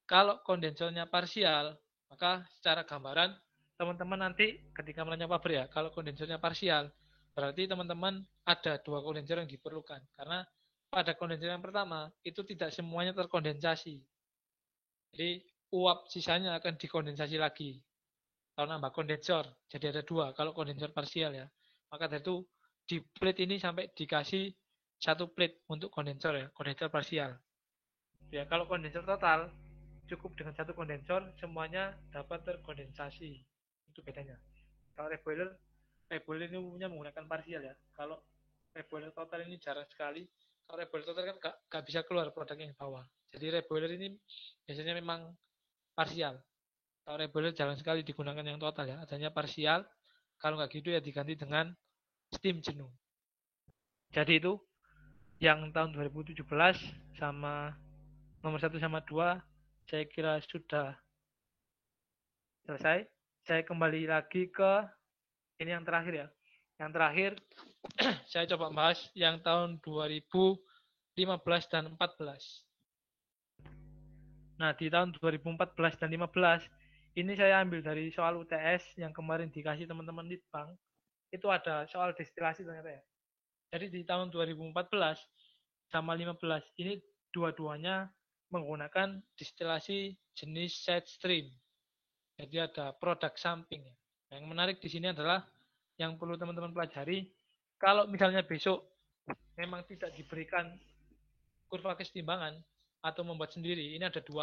Kalau kondensornya parsial, Maka secara gambaran, teman-teman nanti ketika melancong pabrik ya, kalau kondensernya parsial, berarti teman-teman ada 2 kondenser yang diperlukan. Karena pada kondenser yang pertama, itu tidak semuanya terkondensasi. Jadi uap sisanya akan dikondensasi lagi. Kalau nambah kondensor, jadi ada 2 kalau kondensor parsial ya. Maka dari itu di plate ini sampai dikasih 1 plate untuk kondensor ya, kondensor parsial. Ya, kalau kondensor total cukup dengan 1 kondensor semuanya dapat terkondensasi. Itu bedanya. Kalau reboiler ini umumnya menggunakan parsial ya. Kalau reboiler total ini jarang sekali. Kalau reboiler total kan gak bisa keluar produk yang bawah. Jadi reboiler ini biasanya memang parsial. Kalau reboiler jarang sekali digunakan yang total ya. Adanya parsial. Kalau nggak gitu ya diganti dengan steam jenuh. Jadi itu yang tahun 2017 sama nomor 1 sama 2 saya kira sudah selesai. Saya kembali lagi ke ini yang terakhir ya. Yang terakhir saya coba bahas yang tahun 2015 dan 14. Nah, di tahun 2014 dan 15 ini saya ambil dari soal UTS yang kemarin dikasih teman-teman Litbang. Itu ada soal destilasi ternyata ya. Jadi di tahun 2014 sama 15 ini dua-duanya menggunakan destilasi jenis side stream. Jadi ada produk samping. Yang menarik di sini adalah yang perlu teman-teman pelajari, kalau misalnya besok memang tidak diberikan kurva kesetimbangan atau membuat sendiri, ini ada 2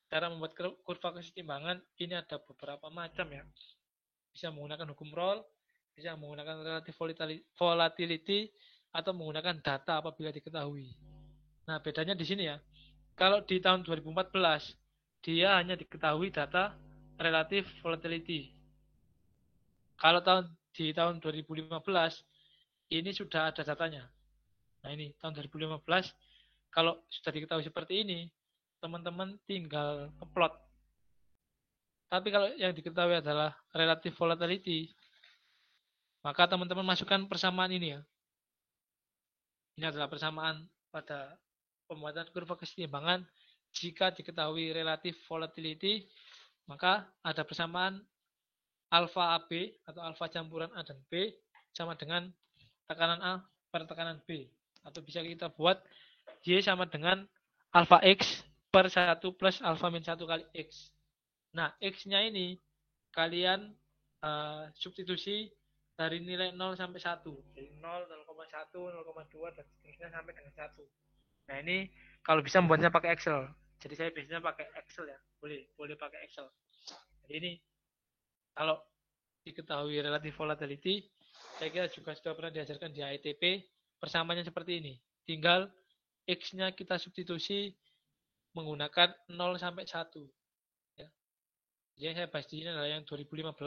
cara membuat kurva kesetimbangan. Ini ada beberapa macam ya. Bisa menggunakan hukum Rolle, bisa menggunakan relative volatility, atau menggunakan data apabila diketahui. Nah, bedanya di sini ya. Kalau di tahun 2014, dia hanya diketahui data relative volatility. Kalau di tahun 2015, ini sudah ada datanya. Nah, ini tahun 2015, kalau sudah diketahui seperti ini, teman-teman tinggal upload. Tapi kalau yang diketahui adalah relative volatility, maka teman-teman masukkan persamaan ini ya. Ini adalah persamaan pada pembuatan kurva kesetimbangan. Jika diketahui relative volatility, maka ada persamaan alfa AB atau alfa campuran A dan B sama dengan tekanan A per tekanan B. Atau bisa kita buat Y sama dengan alfa X per 1 plus alfa min 1 kali X. Nah, X-nya ini kalian substitusi dari nilai 0 sampai 1. Jadi 0, 0,1, 0,2, dan seterusnya sampai dengan 1. Nah, ini kalau bisa membuatnya pakai Excel. Jadi saya biasanya pakai Excel ya. Boleh pakai Excel. Jadi ini kalau diketahui relative volatility, saya kira juga sudah pernah diajarkan di ITP, persamaannya seperti ini. Tinggal X-nya kita substitusi menggunakan 0 sampai 1. Ya. Yang saya bahas di sini adalah yang 2015.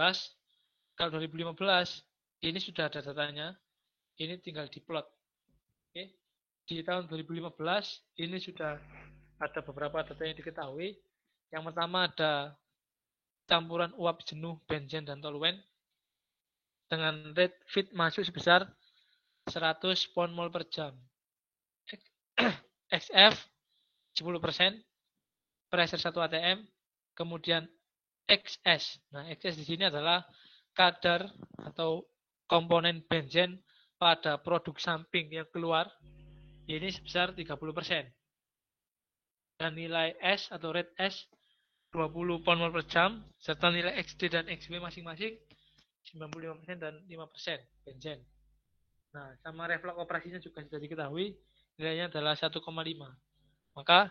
Kalau 2015, ini sudah ada datanya, ini tinggal diplot. Oke. Di tahun 2015, ini sudah ada beberapa data yang diketahui. Yang pertama ada campuran uap jenuh, benzen, dan toluen dengan rate feed masuk sebesar 100 pound mol per jam. XF 10%, pressure 1 atm, kemudian XS. Nah, XS di sini adalah kadar atau komponen benzen pada produk samping yang keluar. Ini sebesar 30%. Dan nilai S atau rate S 20 pound mol per jam, serta nilai XD dan XB masing-masing 95% dan 5% benzen. Nah, sama refleks operasinya juga sudah diketahui, nilainya adalah 1,5. Maka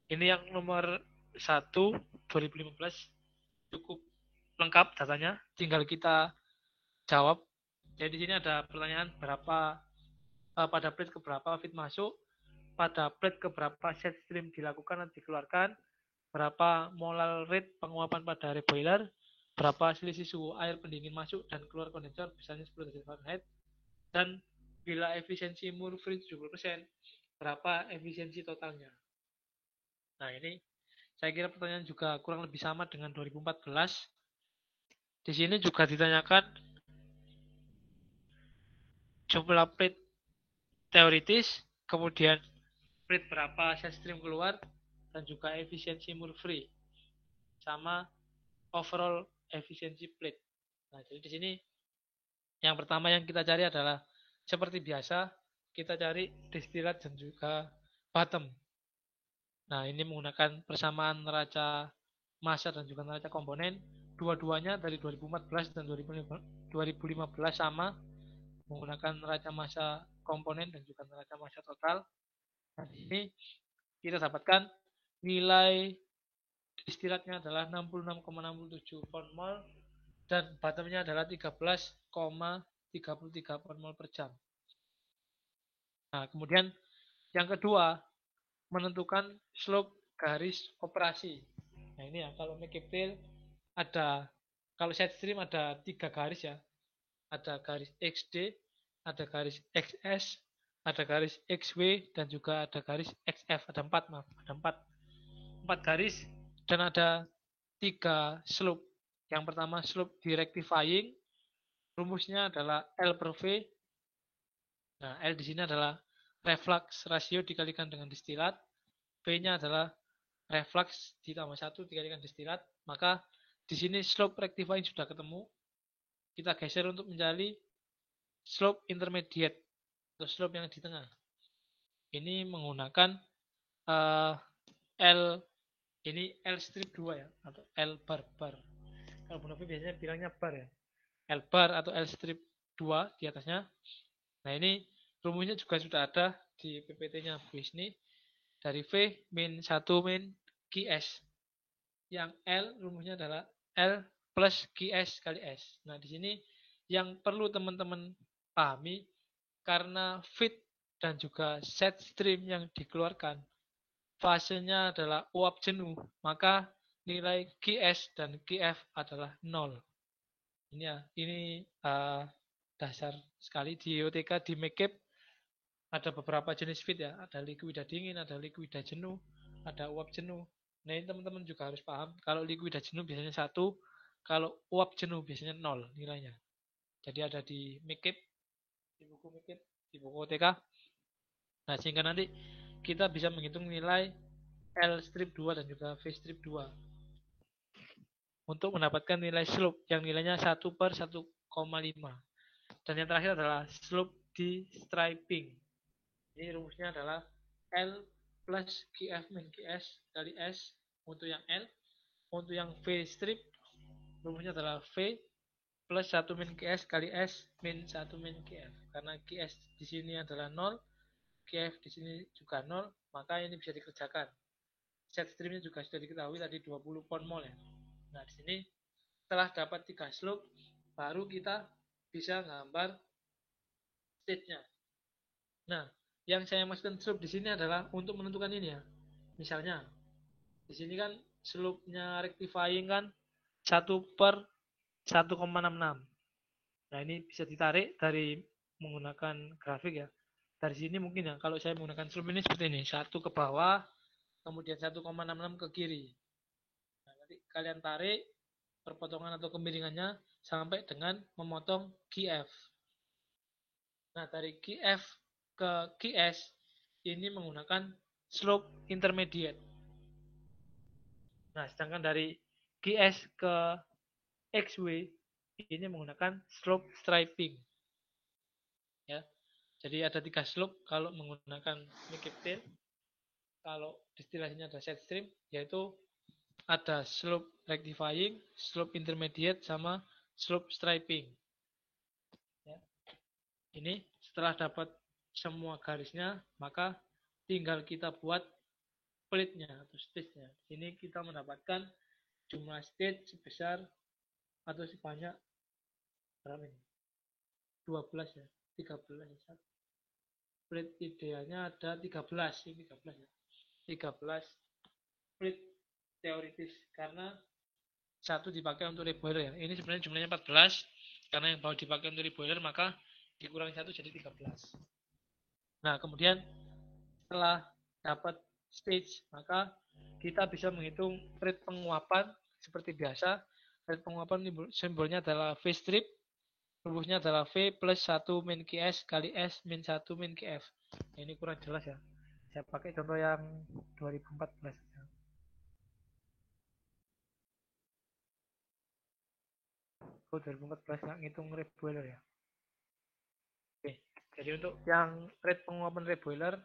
ini yang nomor 1 2015 cukup lengkap datanya, tinggal kita jawab. Jadi di sini ada pertanyaan berapa pada plate keberapa feed masuk, pada plate keberapa set stream dilakukan dan dikeluarkan, berapa molar rate penguapan pada reboiler, berapa selisih suhu air pendingin masuk dan keluar kondensor, misalnya 10 derajat Fahrenheit, dan bila efisiensi Murphy 70%, berapa efisiensi totalnya. Nah, ini saya kira pertanyaan juga kurang lebih sama dengan 2014. Di sini juga ditanyakan jumlah plate teoritis, kemudian plate berapa set stream keluar, dan juga efisiensi Murphy, sama overall efficiency plate. Nah, jadi di sini yang pertama yang kita cari adalah seperti biasa kita cari distilat dan juga bottom. Nah, ini menggunakan persamaan neraca massa dan juga neraca komponen. Dua-duanya dari 2014 dan 2015 sama menggunakan neraca massa komponen dan juga neraca massa total. Nah, di sini kita dapatkan nilai distilatnya adalah 66,67 pound mol dan bottomnya adalah 13,33 pound mol per jam. Nah, kemudian yang kedua, menentukan slope garis operasi. Nah, ini ya, kalau make tail ada, kalau set stream ada 3 garis ya. Ada garis XD, ada garis XS, ada garis XW, dan juga ada garis XF. Ada 4, maaf. Ada 4 garis dan ada 3 slope. Yang pertama slope directifying, rumusnya adalah L per V. Nah, L di sini adalah reflux rasio dikalikan dengan distilat. V-nya adalah reflux ditambah 1 dikalikan distilat. Maka di sini slope rectifying sudah ketemu. Kita geser untuk mencari slope intermediate atau slope yang di tengah. Ini menggunakan L, ini L strip 2 ya, atau L bar bar. Kalau Bu Novi biasanya bilangnya bar ya. L bar atau L strip 2 di atasnya. Nah, ini rumusnya juga sudah ada di PPT-nya Bu Isni. Dari V min 1 min QS. Yang L rumusnya adalah L plus QS kali S. Nah, di sini yang perlu teman-teman pahami, karena fit dan juga set stream yang dikeluarkan fasenya adalah uap jenuh, maka nilai QS dan QF adalah 0. Ini ya, ini dasar sekali di UTK di Mekip ada beberapa jenis fit ya, ada likuida dingin, ada likuida jenuh, ada uap jenuh. Nah, ini teman-teman juga harus paham, kalau likuida jenuh biasanya 1, kalau uap jenuh biasanya 0 nilainya. Jadi ada di Mekip, di buku Mekip, di buku UTK. Nah, sehingga nanti kita bisa menghitung nilai L strip 2 dan juga V strip 2 untuk mendapatkan nilai slope yang nilainya 1 per 1,5. Dan yang terakhir adalah slope di striping. Ini rumusnya adalah L plus QF min QS kali S untuk yang L. Untuk yang V strip, rumusnya adalah V plus 1 min QS kali S min 1 min QF. Karena QS di sini adalah 0, QF di sini juga 0, maka ini bisa dikerjakan. Set streamnya juga sudah diketahui tadi 20 pound mol ya. Nah, di sini setelah dapat 3 slope, baru kita bisa gambar state-nya. Nah, yang saya maksudkan slope di sini adalah untuk menentukan ini ya. Misalnya, di sini kan slope-nya rectifying kan 1 per 1,66. Nah, ini bisa ditarik dari menggunakan grafik ya. Dari sini mungkin ya, kalau saya menggunakan slope ini seperti ini. 1 ke bawah, kemudian 1,66 ke kiri. Nah, nanti kalian tarik perpotongan atau kemiringannya sampai dengan memotong QF. Nah, dari QF ke QS ini menggunakan slope intermediate. Nah, sedangkan dari QS ke XW ini menggunakan slope striping. Ya. Jadi ada 3 slope kalau menggunakan Mekip tail. Kalau distilasinya ada set stream, yaitu ada slope rectifying, slope intermediate, sama slope striping. Ya. Ini setelah dapat semua garisnya, maka tinggal kita buat plate-nya atau stage-nya. Ini kita mendapatkan jumlah stage sebesar atau sebanyak berapa ini? 12 ya, 13 ya. Plate idealnya ada 13, ini 13 ya. 13 plate teoritis karena satu dipakai untuk reboiler ya. Ini sebenarnya jumlahnya 14 karena yang baru dipakai untuk reboiler maka dikurangi 1 jadi 13. Nah, kemudian setelah dapat stage maka kita bisa menghitung rate penguapan seperti biasa. Rate penguapan simbolnya adalah V strip, rumusnya adalah V plus 1 min QS kali S min 1 min QF. Nah, ini kurang jelas ya. Saya pakai contoh yang 2014. Oh, 2014 nggak ngitung red boiler ya. Oke. Jadi untuk yang rate penguapan red boiler,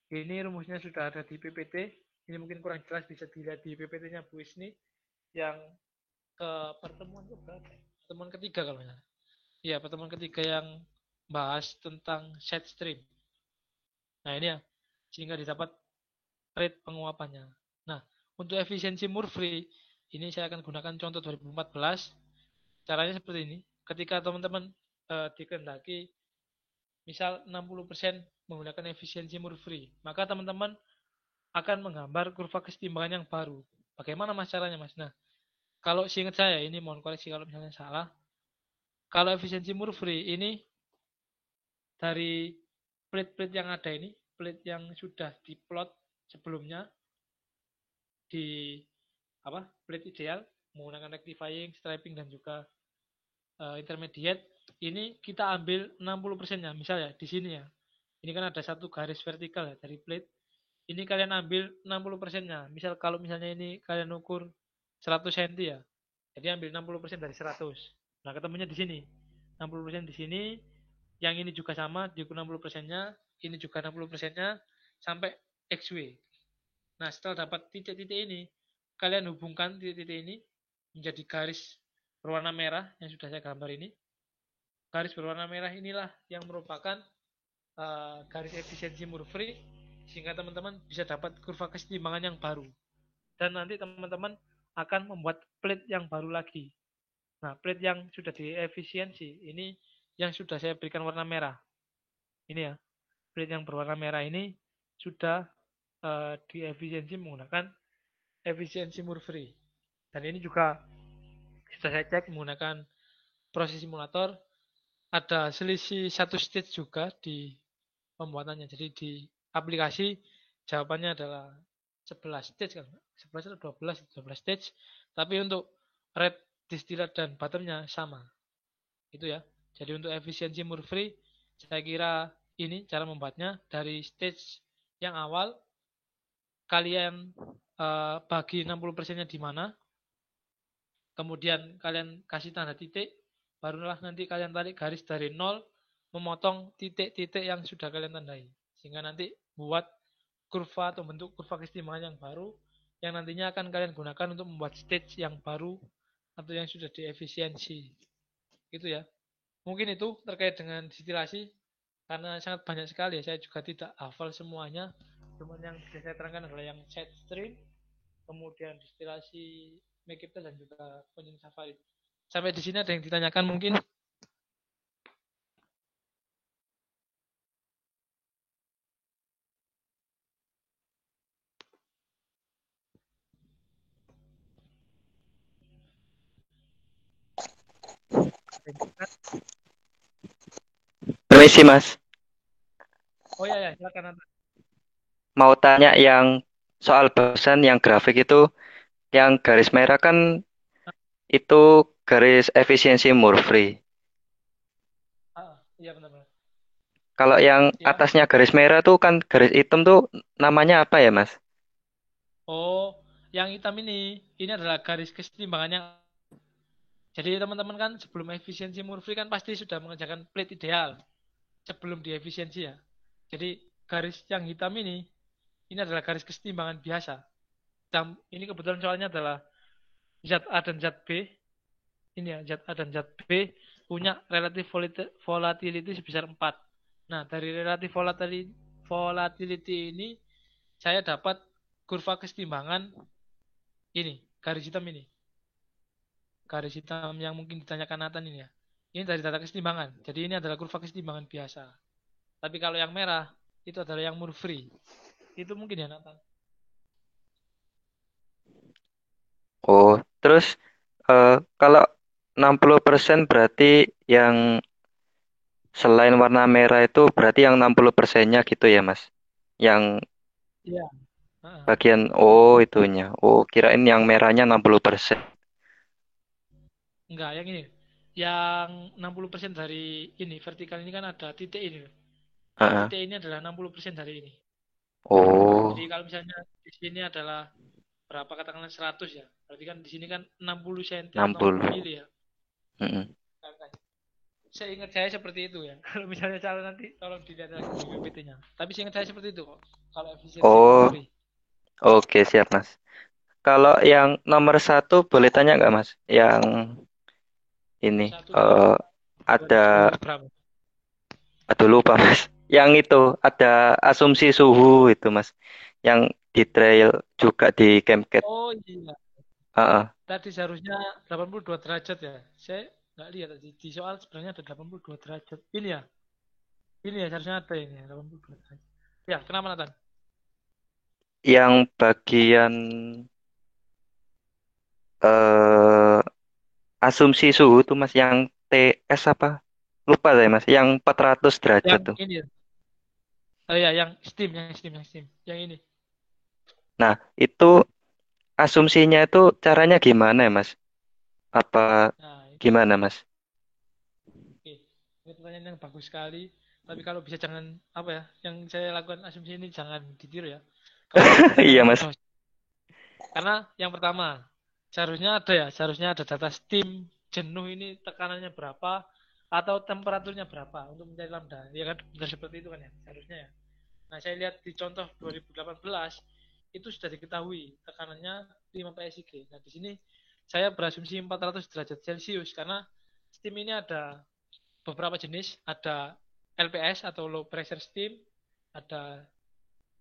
ini rumusnya sudah ada di PPT. Ini mungkin kurang jelas, bisa dilihat di PPT-nya Bu Isni yang ke pertemuan ke berapa? Pertemuan ketiga kalau misalnya. Iya, pertemuan ketiga yang bahas tentang set stream. Nah, ini ya, sehingga didapat rate penguapannya. Nah, untuk efisiensi Murphree, ini saya akan gunakan contoh 2014. Caranya seperti ini. Ketika teman-teman dikehendaki misal 60% menggunakan efisiensi Murphree, maka teman-teman akan menggambar kurva kesetimbangan yang baru. Bagaimana mas caranya mas? Nah, kalau seingat saya, ini mohon koreksi kalau misalnya salah. Kalau efisiensi Murphree ini dari plate-plate yang ada ini, plate yang sudah diplot sebelumnya di apa plate ideal menggunakan rectifying, striping dan juga intermediate, ini kita ambil 60%-nya. Misalnya di sini ya. Ini kan ada satu garis vertikal ya dari plate. Ini kalian ambil 60%-nya. Misal kalau misalnya ini kalian ukur 100 cm ya. Jadi ambil 60% dari 100. Nah, ketemunya di sini. 60% di sini, yang ini juga sama, diukur 60%-nya, ini juga 60%-nya sampai XW. Nah, setelah dapat titik-titik ini, kalian hubungkan titik-titik ini menjadi garis berwarna merah yang sudah saya gambar ini. Garis berwarna merah inilah yang merupakan garis efisiensi Murphree, sehingga teman-teman bisa dapat kurva kesetimbangan yang baru. Dan nanti teman-teman akan membuat plate yang baru lagi. Nah, plate yang sudah diefisiensi, ini yang sudah saya berikan warna merah. Ini ya, plate yang berwarna merah ini sudah diefisiensi menggunakan efisiensi Murphree. Dan ini juga sudah saya cek menggunakan proses simulator, ada selisih satu stage juga di pembuatannya. Jadi di aplikasi jawabannya adalah 11 stage kan. 11 atau 12 stage. Tapi untuk red, distillate dan butternya sama. Itu ya. Jadi untuk efisiensi Murphree, saya kira ini cara membuatnya. Dari stage yang awal, kalian bagi 60%-nya di mana, kemudian kalian kasih tanda titik, barulah nanti kalian tarik garis dari nol, memotong titik-titik yang sudah kalian tandai. Sehingga nanti buat kurva atau bentuk kurva kesetimbangan yang baru, yang nantinya akan kalian gunakan untuk membuat stage yang baru atau yang sudah diefisiensi. Gitu ya. Mungkin itu terkait dengan distilasi, karena sangat banyak sekali ya, saya juga tidak hafal semuanya. Cuman yang bisa saya terangkan adalah yang set stream, kemudian distilasi Mekipta dan juga Konyin Safari. Sampai di sini ada yang ditanyakan mungkin? Permisi Mas, Oh ya, ya silakan Nathan. mau tanya yang soal barusan yang grafik itu, yang garis merah kan itu garis efisiensi Murphree. Iya benar-benar. Kalau yang Ya. atasnya garis merah tuh kan garis hitam tuh namanya apa ya Mas? Oh, yang hitam ini adalah garis kesetimbangan yang. Jadi teman-teman kan sebelum efisiensi Murphy kan pasti sudah mengerjakan plate ideal sebelum diefisiensi ya. Jadi garis yang hitam ini adalah garis kesetimbangan biasa. Dan ini kebetulan soalnya adalah zat A dan zat B. Ini ya, zat A dan zat B punya relatif volatility sebesar 4. Nah, dari relatif volatility ini saya dapat kurva kesetimbangan ini, garis hitam ini. Garis hitam yang mungkin ditanyakan Nathan ini ya. Ini dari data kesetimbangan. Jadi ini adalah kurva kesetimbangan biasa. Tapi kalau yang merah, itu adalah yang Murphree. Itu mungkin ya Nathan. Oh, terus kalau 60% berarti yang selain warna merah itu berarti yang 60%-nya gitu ya Mas? Yang Iya. Heeh. bagian oh itunya. Oh, kirain yang merahnya 60%. Enggak, yang ini. Yang 60% dari ini, vertikal ini kan ada titik ini. Nah, Heeh. titik ini adalah 60% dari ini. Jadi Oh, kalau misalnya di sini adalah berapa katakanlah 100 ya. Berarti kan di sini kan 60 cm atau 60 60. mili ya. Mm-mm. Seingat saya seperti itu ya. Kalau misalnya calon nanti tolong dilihat lagi di PPT-nya. Tapi seingat saya seperti itu kok. Kalau efisiensi Oh, memori. oke siap Mas. Kalau yang nomor satu boleh tanya nggak Mas? Yang ini Satu itu apa? ada, 2000 berapa? aduh lupa Mas. Yang itu ada asumsi suhu itu Mas. Yang di trail juga di Camcat. Oh iya. Heeh. Tadi seharusnya 82 derajat ya. Saya nggak lihat tadi. Di soal sebenarnya ada 82 derajat. Ini ya. Ini ya seharusnya ada ini ya. 82 derajat. Ya, kenapa Nathan? Yang bagian eh asumsi suhu tuh Mas yang TS apa? Lupa saya Mas. Yang 400 derajat Yang tuh. ini ya. Oh ya, yang steam, yang steam. Yang ini. Nah, itu asumsinya itu caranya gimana ya Mas? Apa Nah, gimana Mas? oke. Ini pertanyaan yang bagus sekali. Tapi kalau bisa jangan apa ya, yang saya lakukan asumsi ini jangan ditiru ya. Kalau bisa Iya ditanyakan ke Mas. dos. Karena yang pertama, seharusnya ada data steam jenuh ini tekanannya berapa atau temperaturnya berapa untuk mencari lambda. Ya kan benar seperti itu kan ya, seharusnya ya. Nah, saya lihat di contoh 2018 itu sudah diketahui tekanannya 5 PSIG. Nah, di sini saya berasumsi 400 derajat Celcius karena steam ini ada beberapa jenis, ada LPS atau low pressure steam, ada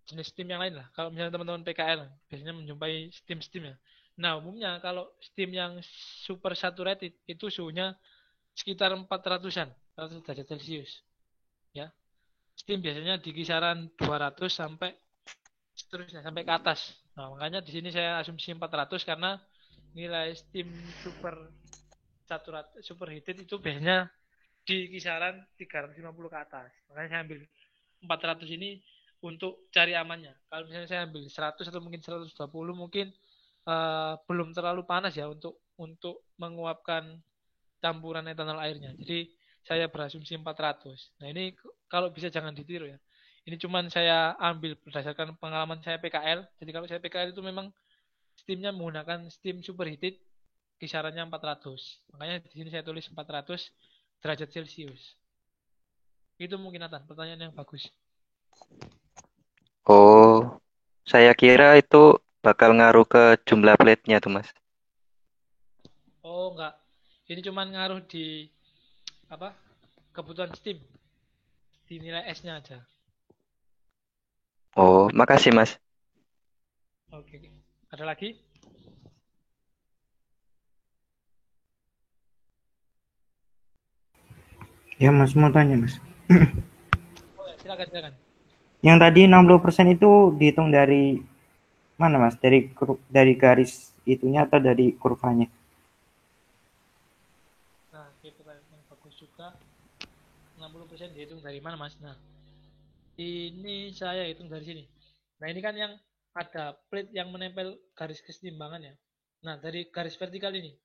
jenis steam yang lain lah. Kalau misalnya teman-teman PKL biasanya menjumpai steam-steam ya. Nah, umumnya kalau steam yang super saturated itu suhunya sekitar 400-an, 400 derajat Celcius ya. Steam biasanya di kisaran 200 sampai seterusnya sampai ke atas. Nah, makanya di sini saya asumsi 400 karena nilai steam super saturated superheated itu biasanya di kisaran 350 ke atas. Makanya saya ambil 400 ini untuk cari amannya. Kalau misalnya saya ambil 100 atau mungkin 120 mungkin belum terlalu panas ya untuk menguapkan campuran etanol airnya. Jadi saya berasumsi 400. Nah, ini kalau bisa jangan ditiru ya. Ini cuman saya ambil berdasarkan pengalaman saya PKL. Jadi kalau saya PKL itu memang steamnya menggunakan steam superheated kisarannya 400. Makanya di sini saya tulis 400 derajat Celcius. Itu mungkin Nathan, pertanyaan yang bagus. Oh, saya kira itu bakal ngaruh ke jumlah plate-nya tuh Mas. Oh enggak, ini cuman ngaruh di apa kebutuhan steam, di nilai S-nya aja. Oh, makasih Mas. Oke, oke. Ada lagi? Ya Mas, mau tanya Mas. Oh ya, silakan silakan. Yang tadi 60% itu dihitung dari mana Mas? Dari garis itunya atau dari kurvanya? Nah, oke, pertanyaan yang bagus juga. 60% dihitung dari mana Mas? Nah, ini saya hitung dari sini. Nah, ini kan yang ada plate yang menempel garis kesetimbangan ya. Nah, dari garis vertikal ini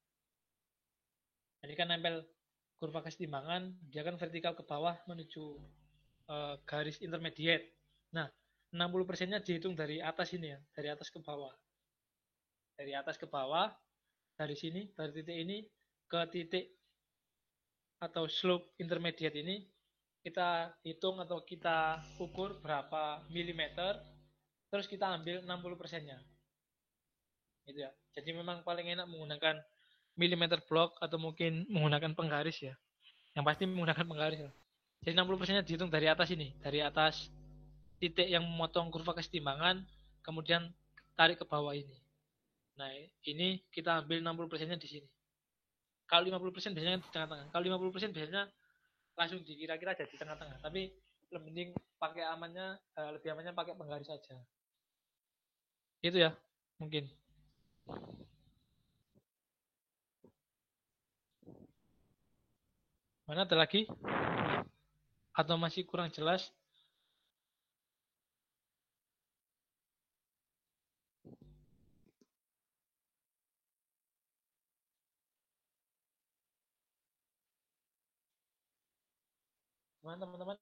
kan nempel kurva kesetimbangan, dia kan vertikal ke bawah menuju garis intermediate. Nah, 60%-nya dihitung dari atas ini ya, dari atas ke bawah. Dari atas ke bawah, dari sini, dari titik ini ke titik atau slope intermediate ini, kita hitung atau kita ukur berapa milimeter, terus kita ambil 60%-nya. Gitu ya. Jadi memang paling enak menggunakan milimeter block atau mungkin menggunakan penggaris ya. Yang pasti menggunakan penggaris ya. Jadi 60%-nya dihitung dari atas ini, dari atas titik yang memotong kurva kesetimbangan, kemudian tarik ke bawah ini. Nah, ini kita ambil 60%-nya di sini. Kalau 50% biasanya di tengah-tengah. Kalau 50% biasanya langsung dikira-kira aja di tengah-tengah. Tapi lebih mending pakai amannya, lebih amannya pakai penggaris saja. Itu ya, mungkin. Mana ada lagi? Atau masih kurang jelas? Mana teman-teman?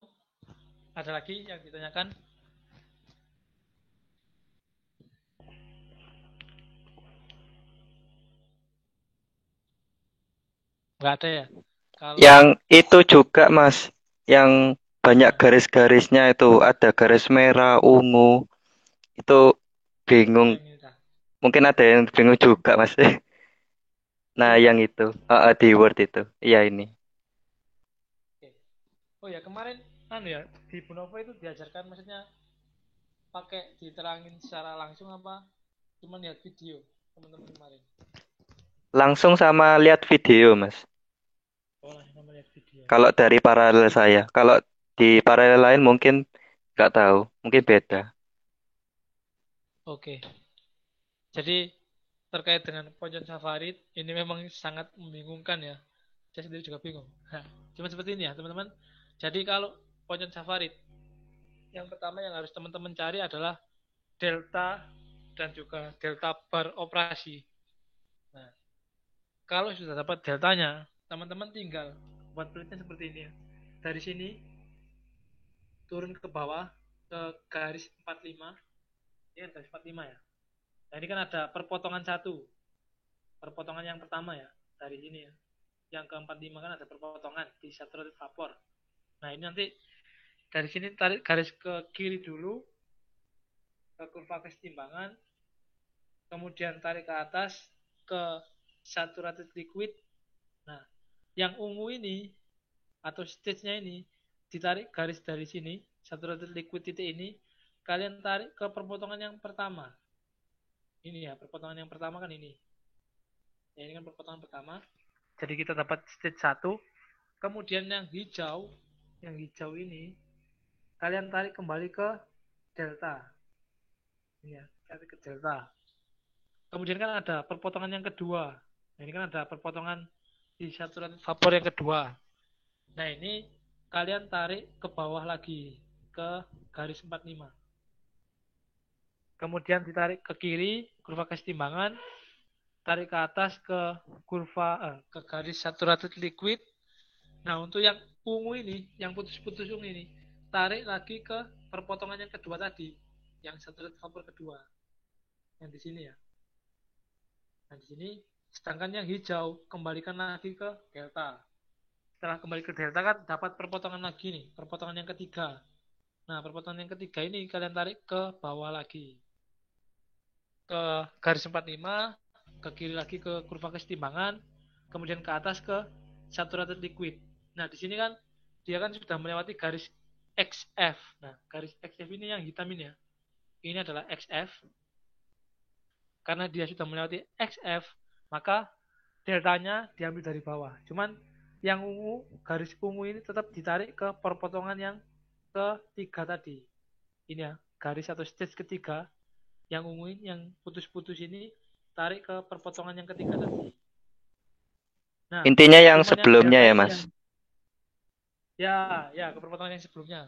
Ada lagi yang ditanyakan? Nggak ada ya. Kalau Yang itu juga, Mas. Yang banyak garis-garisnya itu ada garis merah, ungu. Itu oh bingung. yang ini dah. Mungkin ada yang bingung juga, Mas. Nah, yang Keyword. itu. Di Word itu. Iya ini. Oke. Oh ya kemarin anu ya di Bunovo itu diajarkan maksudnya pakai diterangin secara langsung apa cuma lihat video teman-teman kemarin. Langsung sama lihat video, Mas. Oh langsung sama lihat video. Kalau dari paralel saya. Kalau di paralel lain mungkin nggak tahu. Mungkin beda. Oke. Jadi terkait dengan Pojok Safarid ini memang sangat membingungkan ya. Saya sendiri juga bingung. Nah, cuma seperti ini ya teman-teman. Jadi kalau Pojok Safarid yang pertama yang harus teman-teman cari adalah delta dan juga delta bar operasi. Nah, kalau sudah dapat deltanya, teman-teman tinggal buat pelitnya seperti ini ya. Dari sini turun ke bawah ke garis 45. Ini garis 45 ya. Nah, ini kan ada perpotongan satu. Perpotongan yang pertama ya, dari sini ya. Yang ke 45 kan ada perpotongan di saturated vapor. Nah, ini nanti dari sini tarik garis ke kiri dulu ke kurva kesetimbangan, kemudian tarik ke atas ke saturated liquid. Nah, yang ungu ini atau stage-nya ini ditarik garis dari sini, saturated liquid titik ini, kalian tarik ke perpotongan yang pertama. Ini ya, perpotongan yang pertama kan ini. Ya, ini kan perpotongan pertama. Jadi kita dapat stage 1. Kemudian yang hijau ini, kalian tarik kembali ke delta. Ini ya, tarik ke delta. Kemudian kan ada perpotongan yang kedua. Nah, ini kan ada perpotongan di saturated vapor yang kedua. Nah, ini kalian tarik ke bawah lagi ke garis 45. Kemudian ditarik ke kiri, kurva kesetimbangan, tarik ke atas ke kurva ke garis saturated liquid. Nah, untuk yang ungu ini, yang putus-putus ungu ini, tarik lagi ke perpotongan yang kedua tadi, yang saturated vapor kedua. Yang di sini ya. Nah, di sini sedangkan yang hijau kembalikan lagi ke delta. Setelah kembali ke delta kan dapat perpotongan lagi nih, perpotongan yang ketiga. Nah, perpotongan yang ketiga ini kalian tarik ke bawah lagi. Ke garis 45, ke kiri lagi ke kurva kesetimbangan, kemudian ke atas ke saturated liquid. Nah, di sini kan dia kan sudah melewati garis XF. Nah, garis XF ini yang hitam ini ya. Ini adalah XF. Karena dia sudah melewati XF, maka deltanya diambil dari bawah. Cuman yang ungu, garis ungu ini tetap ditarik ke perpotongan yang ketiga tadi. Ini ya, garis atau stage ketiga. Yang ungu ini, yang putus-putus ini, tarik ke perpotongan yang ketiga tadi. Nah, Intinya yang cuman yang sebelumnya delta ya, ini Mas. yang ya ke perpotongan yang sebelumnya.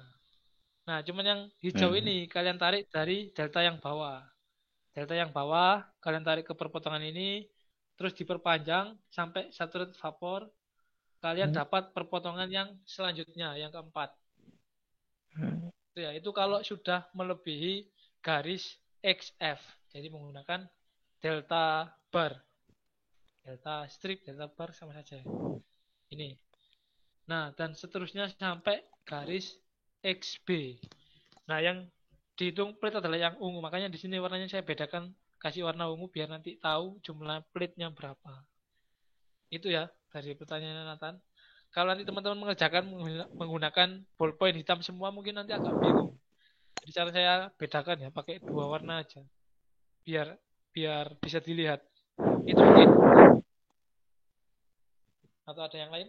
Nah, cuman yang hijau Hmm. ini kalian tarik dari delta yang bawah. Delta yang bawah kalian tarik ke perpotongan ini, terus diperpanjang sampai saturated vapor. Kalian dapat perpotongan yang selanjutnya, yang keempat. Ya, itu kalau sudah melebihi garis XF. Jadi menggunakan delta bar. Delta strip, delta bar sama saja. Ini. Nah, dan seterusnya sampai garis XB. Nah, yang dihitung plate adalah yang ungu. Makanya di sini warnanya saya bedakan, kasih warna ungu biar nanti tahu jumlah plate-nya berapa. Itu ya dari pertanyaan Nathan. Kalau nanti teman-teman mengerjakan menggunakan ballpoint hitam semua mungkin nanti agak bingung. Jadi cara saya bedakan ya pakai dua warna aja. Biar biar bisa dilihat. Itu mungkin. Atau ada yang lain?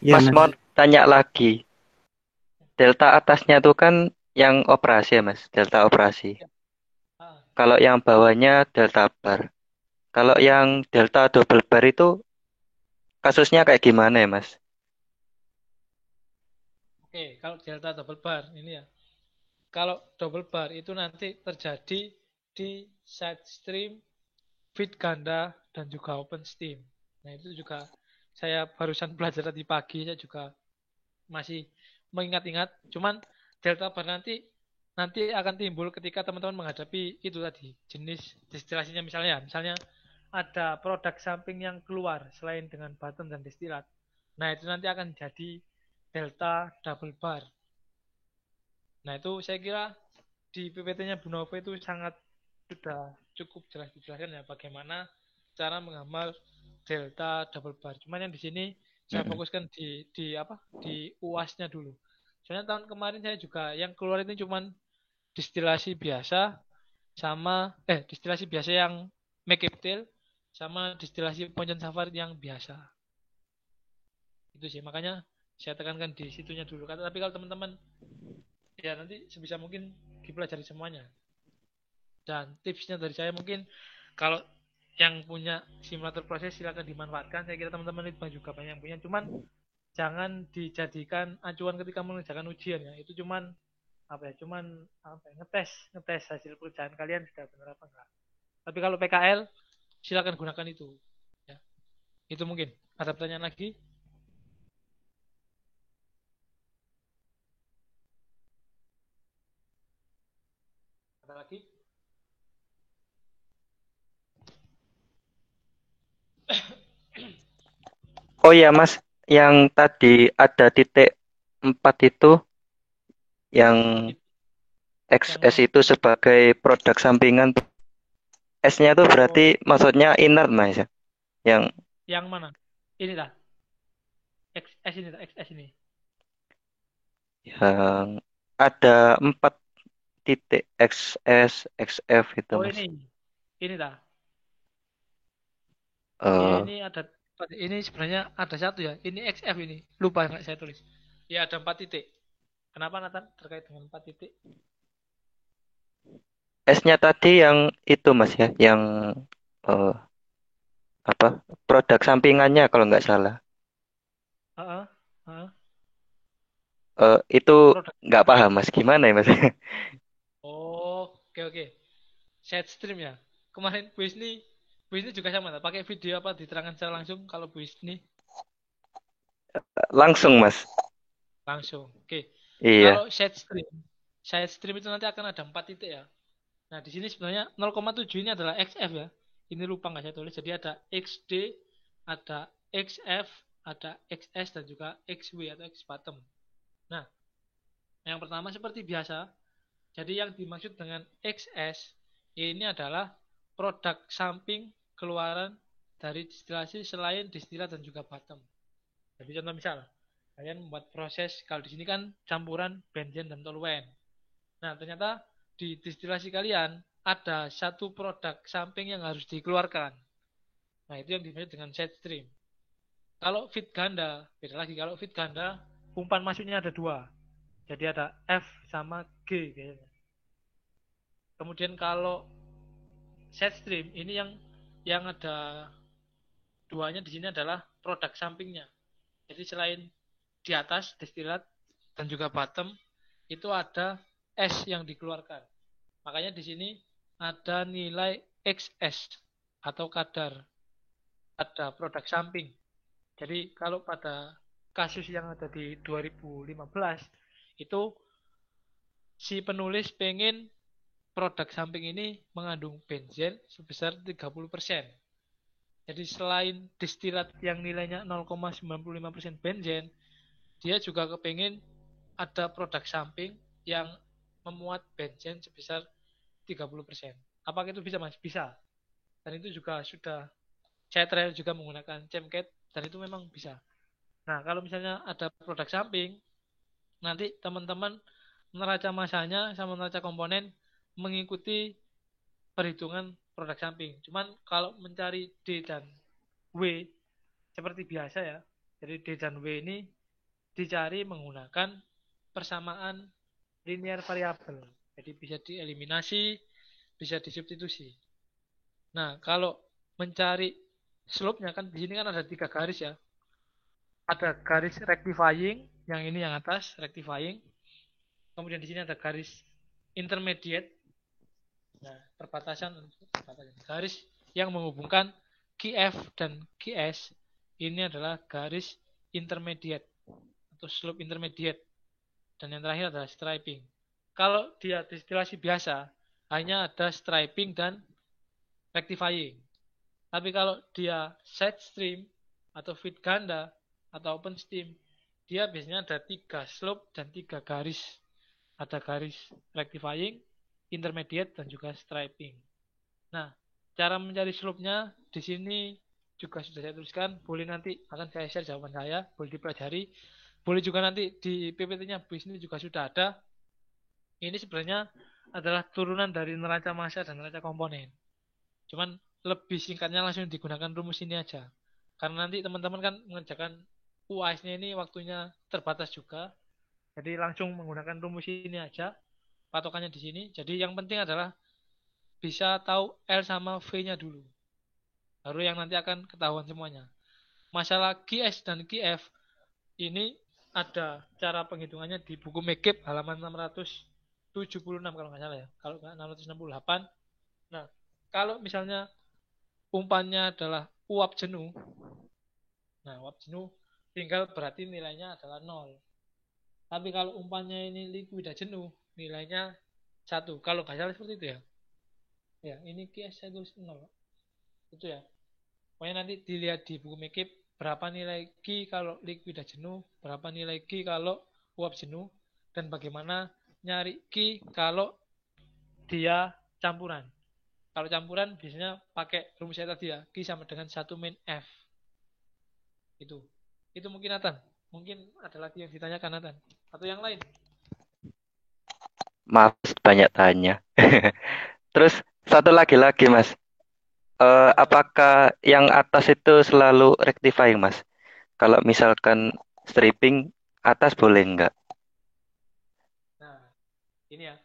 Ya, Mas Mas. mau tanya lagi. Delta atasnya tuh kan yang operasi ya, Mas. Delta operasi. Ah, Kalau yang bawahnya delta bar. Kalau yang delta double bar itu kasusnya kayak gimana ya, Mas? oke, kalau delta double bar ini ya. Kalau double bar itu nanti terjadi di side stream, feed ganda, dan juga open steam. Nah, itu juga saya barusan belajar tadi pagi, saya juga masih mengingat-ingat. Cuman delta bar nanti akan timbul ketika teman-teman menghadapi itu tadi, jenis distilasinya misalnya ada produk samping yang keluar selain dengan bottom dan distilat. Nah, itu nanti akan jadi delta double bar. Nah, itu saya kira di PPT-nya Bu Nova itu sangat sudah cukup jelas dijelaskan ya bagaimana cara menggambar delta double bar. Cuman yang di sini saya fokuskan di UAS-nya dulu. Soalnya tahun kemarin saya juga yang keluar itu cuman distilasi biasa sama distilasi biasa yang Mekiptil sama distilasi Poncan Safar yang biasa. Itu sih makanya saya tekankan di situnya dulu. Tapi kalau teman-teman ya nanti sebisa mungkin dipelajari semuanya. Dan tipsnya dari saya mungkin kalau yang punya simulator proses silakan dimanfaatkan. Saya kira teman-teman itu juga banyak yang punya. Cuman jangan dijadikan acuan ketika mengerjakan ujian ya. Itu cuman ngetes hasil pekerjaan kalian sudah benar apa enggak. Tapi kalau PKL silakan gunakan itu. Ya. Itu mungkin. Ada pertanyaan lagi? Ada lagi? Oh iya Mas, yang tadi ada titik 4 itu yang XS Yang itu sebagai produk sampingan. S-nya itu berarti oh, maksudnya inert Mas ya. Yang yang mana? Ini dah. XS ini dah, XS ini. yang ada 4 titik XS, XF itu Oh, Mas. ini. Ini dah. Iya, Eh, ini sebenarnya ada satu ya. Ini XF ini. Lupa nggak saya tulis. Ya ada 4 titik. Kenapa Nathan terkait dengan 4 titik? S-nya tadi yang itu Mas ya, yang eh, apa produk sampingannya kalau nggak salah. Heeh, heeh. Itu Produk nggak paham samping. Mas, gimana ya Mas? Oh, oke oke. Set stream ya. Kemarin Bu Isni juga sama, tak? Pakai video apa diterangkan secara langsung kalau Bu Isni Langsung Mas. langsung. Oke. Iya. Kalau set stream itu nanti akan ada 4 titik ya. Nah, di sini sebenarnya 0,7 ini adalah XF ya. Ini lupa nggak saya tulis. Jadi ada XD, ada XF, ada XS dan juga XW atau X bottom. Nah, yang pertama seperti biasa. Jadi yang dimaksud dengan XS ini adalah produk samping keluaran dari distilasi selain distilat dan juga bottom. Jadi contoh misal, kalian membuat proses, kalau di sini kan campuran benzen dan toluen. Nah, ternyata di distilasi kalian ada satu produk samping yang harus dikeluarkan. Nah, itu yang dimaksud dengan side stream. Kalau feed ganda, beda lagi. Kalau feed ganda, umpan masuknya ada dua. Jadi ada F sama G biasanya. Kemudian kalau side stream, ini yang ada duanya di sini adalah produk sampingnya. Jadi selain di atas destilat dan juga bottom, itu ada S yang dikeluarkan. Makanya di sini ada nilai XS atau kadar produk samping. Jadi kalau pada kasus yang ada di 2015 itu si penulis pengen produk samping ini mengandung benzen sebesar 30%. Jadi selain distilat yang nilainya 0,95% benzen, dia juga kepengen ada produk samping yang memuat benzen sebesar 30%. Apakah itu bisa, Mas? Bisa. Dan itu juga sudah saya trial juga menggunakan Cemcat dan itu memang bisa. Nah, kalau misalnya ada produk samping, nanti teman-teman neraca masanya sama neraca komponen mengikuti perhitungan produk samping. Cuman kalau mencari D dan W seperti biasa ya. Jadi D dan W ini dicari menggunakan persamaan linear variabel. Jadi bisa dieliminasi, bisa disubstitusi. Nah, kalau mencari slope-nya kan di sini kan ada 3 garis ya. Ada garis rectifying, yang ini yang atas rectifying. Kemudian di sini ada garis intermediate. Nah, garis yang menghubungkan QF dan QS ini adalah garis intermediate atau slope intermediate. Dan yang terakhir adalah striping. Kalau dia distilasi biasa, hanya ada striping dan rectifying. Tapi kalau dia side stream atau feed ganda atau open stream, dia biasanya ada 3 slope dan 3 garis. Ada garis rectifying, intermediate, dan juga striping. Nah, cara mencari slope-nya di sini juga sudah saya tuliskan. Boleh nanti akan saya share jawaban saya, boleh dipelajari. Boleh juga nanti di PPT-nya bisnis juga sudah ada. Ini sebenarnya adalah turunan dari neraca massa dan neraca komponen. Cuman lebih singkatnya langsung digunakan rumus ini aja. Karena nanti teman-teman kan mengerjakan UAS-nya ini waktunya terbatas juga. Jadi langsung menggunakan rumus ini aja. Patokannya di sini. Jadi yang penting adalah bisa tahu L sama V-nya dulu. Baru yang nanti akan ketahuan semuanya. Masalah QS dan QF ini ada cara penghitungannya di buku Mekip halaman 676 kalau nggak salah ya. Kalau nggak 668. Nah, kalau misalnya umpannya adalah uap jenuh. Nah, uap jenuh tinggal berarti nilainya adalah 0. Tapi kalau umpannya ini likuida jenuh, nilainya 1. Kalau nggak salah seperti itu ya. Ya, ini QS saya tulis 0. Itu ya. Pokoknya nanti dilihat di buku Mekip berapa nilai Q kalau likuida jenuh, berapa nilai Q kalau uap jenuh, dan bagaimana nyari Q kalau dia campuran. Kalau campuran biasanya pakai rumus saya tadi ya, Q sama dengan 1 min F. Itu mungkin Nathan. Mungkin ada lagi yang ditanyakan Nathan. Atau yang lain. Maaf banyak tanya. Terus satu lagi Mas. Apakah yang atas itu selalu rectifying Mas? Kalau misalkan stripping atas boleh enggak? Nah, ini ya.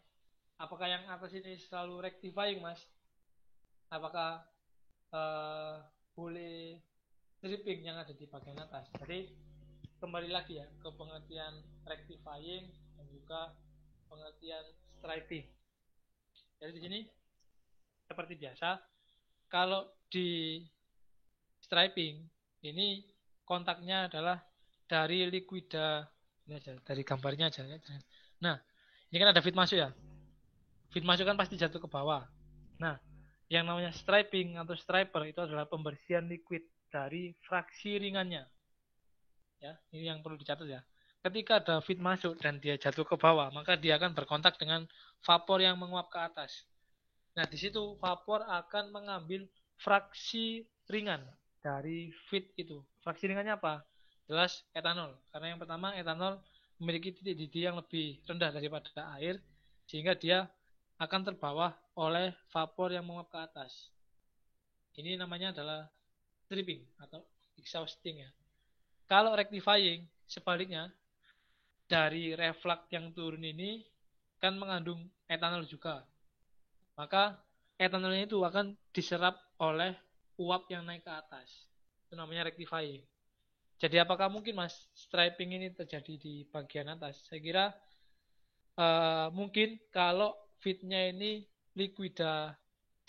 Apakah yang atas ini selalu rectifying Mas? Apakah boleh stripping yang ada di bagian atas? Jadi kembali lagi ya ke pengertian rectifying dan juga pengertian striping. Jadi di sini seperti biasa, kalau di striping ini kontaknya adalah dari liquida, ini aja, dari gambarnya aja. Nah, ini kan ada feed masuk ya. Feed masuk kan pasti jatuh ke bawah. Nah, yang namanya striping atau striper itu adalah pembersihan liquid dari fraksi ringannya. Ya, ini yang perlu dicatat ya. Ketika ada feed masuk dan dia jatuh ke bawah, maka dia akan berkontak dengan vapor yang menguap ke atas. Nah, di situ vapor akan mengambil fraksi ringan dari feed itu. Fraksi ringannya apa? Jelas etanol. Karena yang pertama, etanol memiliki titik didih yang lebih rendah daripada air, sehingga dia akan terbawa oleh vapor yang menguap ke atas. Ini namanya adalah stripping atau exhausting ya. Kalau rectifying, sebaliknya, dari reflux yang turun ini kan mengandung etanol juga. Maka etanolnya itu akan diserap oleh uap yang naik ke atas. Itu namanya rectifying. Jadi apakah mungkin Mas striping ini terjadi di bagian atas? Saya kira mungkin kalau feednya ini liquida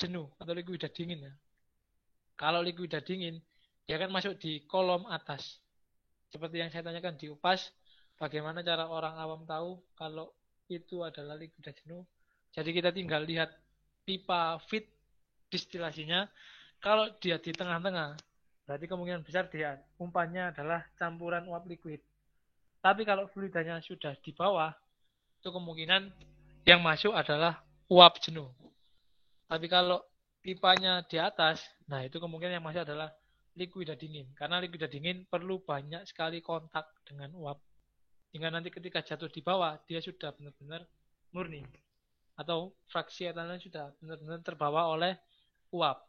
jenuh atau liquida dingin ya. Kalau liquida dingin, dia akan masuk di kolom atas. Seperti yang saya tanyakan di UPAS, bagaimana cara orang awam tahu kalau itu adalah liquida jenuh. Jadi kita tinggal lihat pipa feed distilasinya. Kalau dia di tengah-tengah, berarti kemungkinan besar dia umpannya adalah campuran uap liquid. Tapi kalau fluidanya sudah di bawah, itu kemungkinan yang masuk adalah uap jenuh. Tapi kalau pipanya di atas, nah itu kemungkinan yang masuk adalah likuida dingin. Karena likuida dingin perlu banyak sekali kontak dengan uap. Hingga nanti ketika jatuh di bawah, dia sudah benar-benar murni. Atau fraksi etanolnya sudah benar-benar terbawa oleh uap.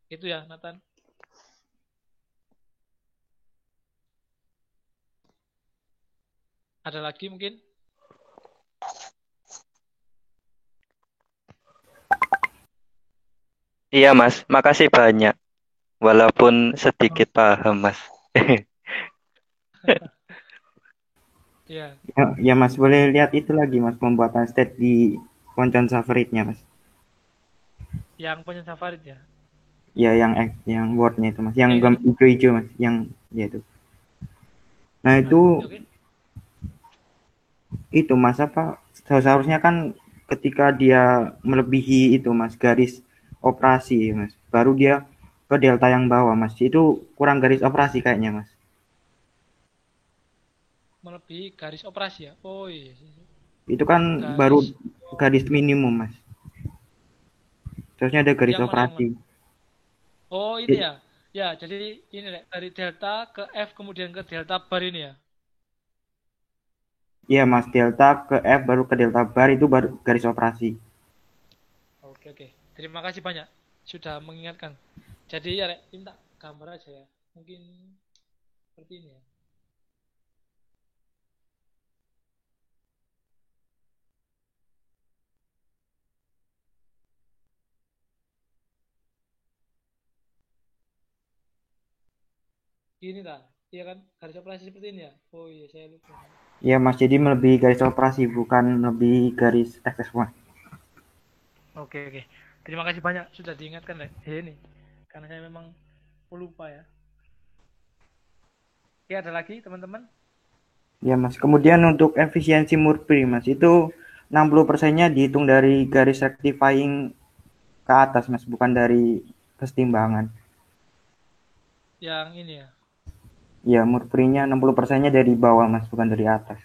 Itu ya, Nathan. Ada lagi mungkin? Iya Mas, makasih banyak. Walaupun sedikit paham Mas. Iya. Ya Mas, boleh lihat itu lagi Mas, pembuatan state di Poncon Savaritnya Mas. Yang punya Safarid ya? Ya yang wordnya itu Mas, yang Ini. hijau-hijau Mas, yang ya itu. Nah itu Oke. Itu Mas apa seharusnya kan ketika dia melebihi itu Mas garis operasi Mas, baru dia ke delta yang bawah Mas. Itu kurang garis operasi kayaknya Mas. Melebihi garis operasi ya. Oh iya. Itu kan baru Garis garis minimum Mas. Terusnya ada garis yang mana yang operasi. mana? Oh ini ya. Ya, jadi ini Rek, dari delta ke F kemudian ke delta bar ini ya. Iya Mas, delta ke F baru ke delta bar itu baru garis operasi. Oke, oke. Terima kasih banyak sudah mengingatkan. Jadi ya Rek, minta gambar aja ya. Mungkin seperti ini ya. Ini lah, iya kan? Garis operasi seperti ini ya. Oh iya, saya lupa. Iya Mas, jadi melebihi garis operasi bukan melebihi garis XS1. Oke, oke. Terima kasih banyak sudah diingatkan Rek. Ini karena saya memang pelupa ya. Oke, ada lagi teman-teman? Ya Mas, kemudian untuk efisiensi Murphy Mas, itu 60%-nya dihitung dari garis rectifying ke atas Mas, bukan dari kesetimbangan. Yang ini ya. Ya, Murphy-nya 60%-nya dari bawah Mas, bukan dari atas.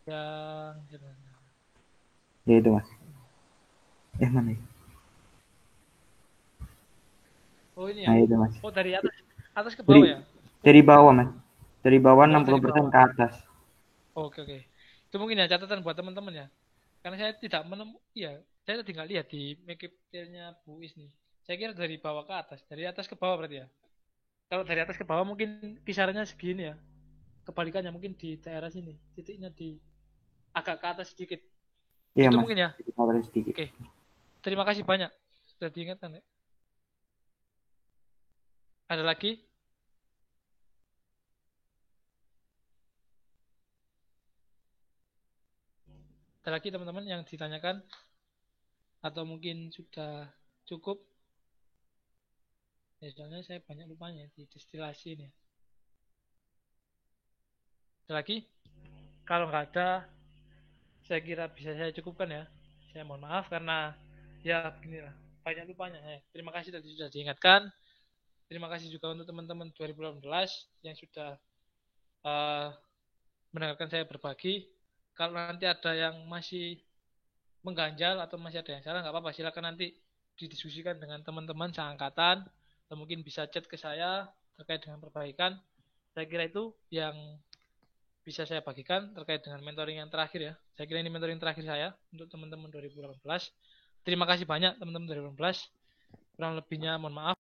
Yang Ya itu Mas. Mana ya? oh ini ya. Nah itu Mas. Oh dari atas atas ke Dari bawah ya. dari bawah Mas. Dari bawah Oh dari 60% bawah. ke atas. Oke, oke. Itu mungkin ya catatan buat teman-teman ya. Karena saya tidak menemu, ya saya tadi nggak lihat di Wikipedianya Bu Is nih. Saya kira dari bawah ke atas, dari atas ke bawah berarti ya. Kalau dari atas ke bawah mungkin kisarannya segini ya. Kebalikannya mungkin di daerah sini, titiknya di agak ke atas sedikit. Iya Itu Mas. mungkin ya. Di bawah sedikit. Oke. Terima kasih banyak sudah diingatkan ya. Ada lagi? Ada lagi teman-teman yang ditanyakan atau mungkin sudah cukup? Ya, soalnya saya banyak lupanya di destilasi ini. Ada lagi? Kalau nggak ada, saya kira bisa saya cukupkan ya. Saya mohon maaf karena ya beginilah banyak lupanya. Terima kasih tadi sudah diingatkan. Terima kasih juga untuk teman-teman 2018 yang sudah uh, mendengarkan saya berbagi. Kalau nanti ada yang masih mengganjal atau masih ada yang salah, nggak apa-apa. Silakan nanti didiskusikan dengan teman-teman seangkatan atau mungkin bisa chat ke saya terkait dengan perbaikan. Saya kira itu yang bisa saya bagikan terkait dengan mentoring yang terakhir ya. Saya kira ini mentoring terakhir saya untuk teman-teman 2018. Terima kasih banyak teman-teman 2018. Kurang lebihnya mohon maaf.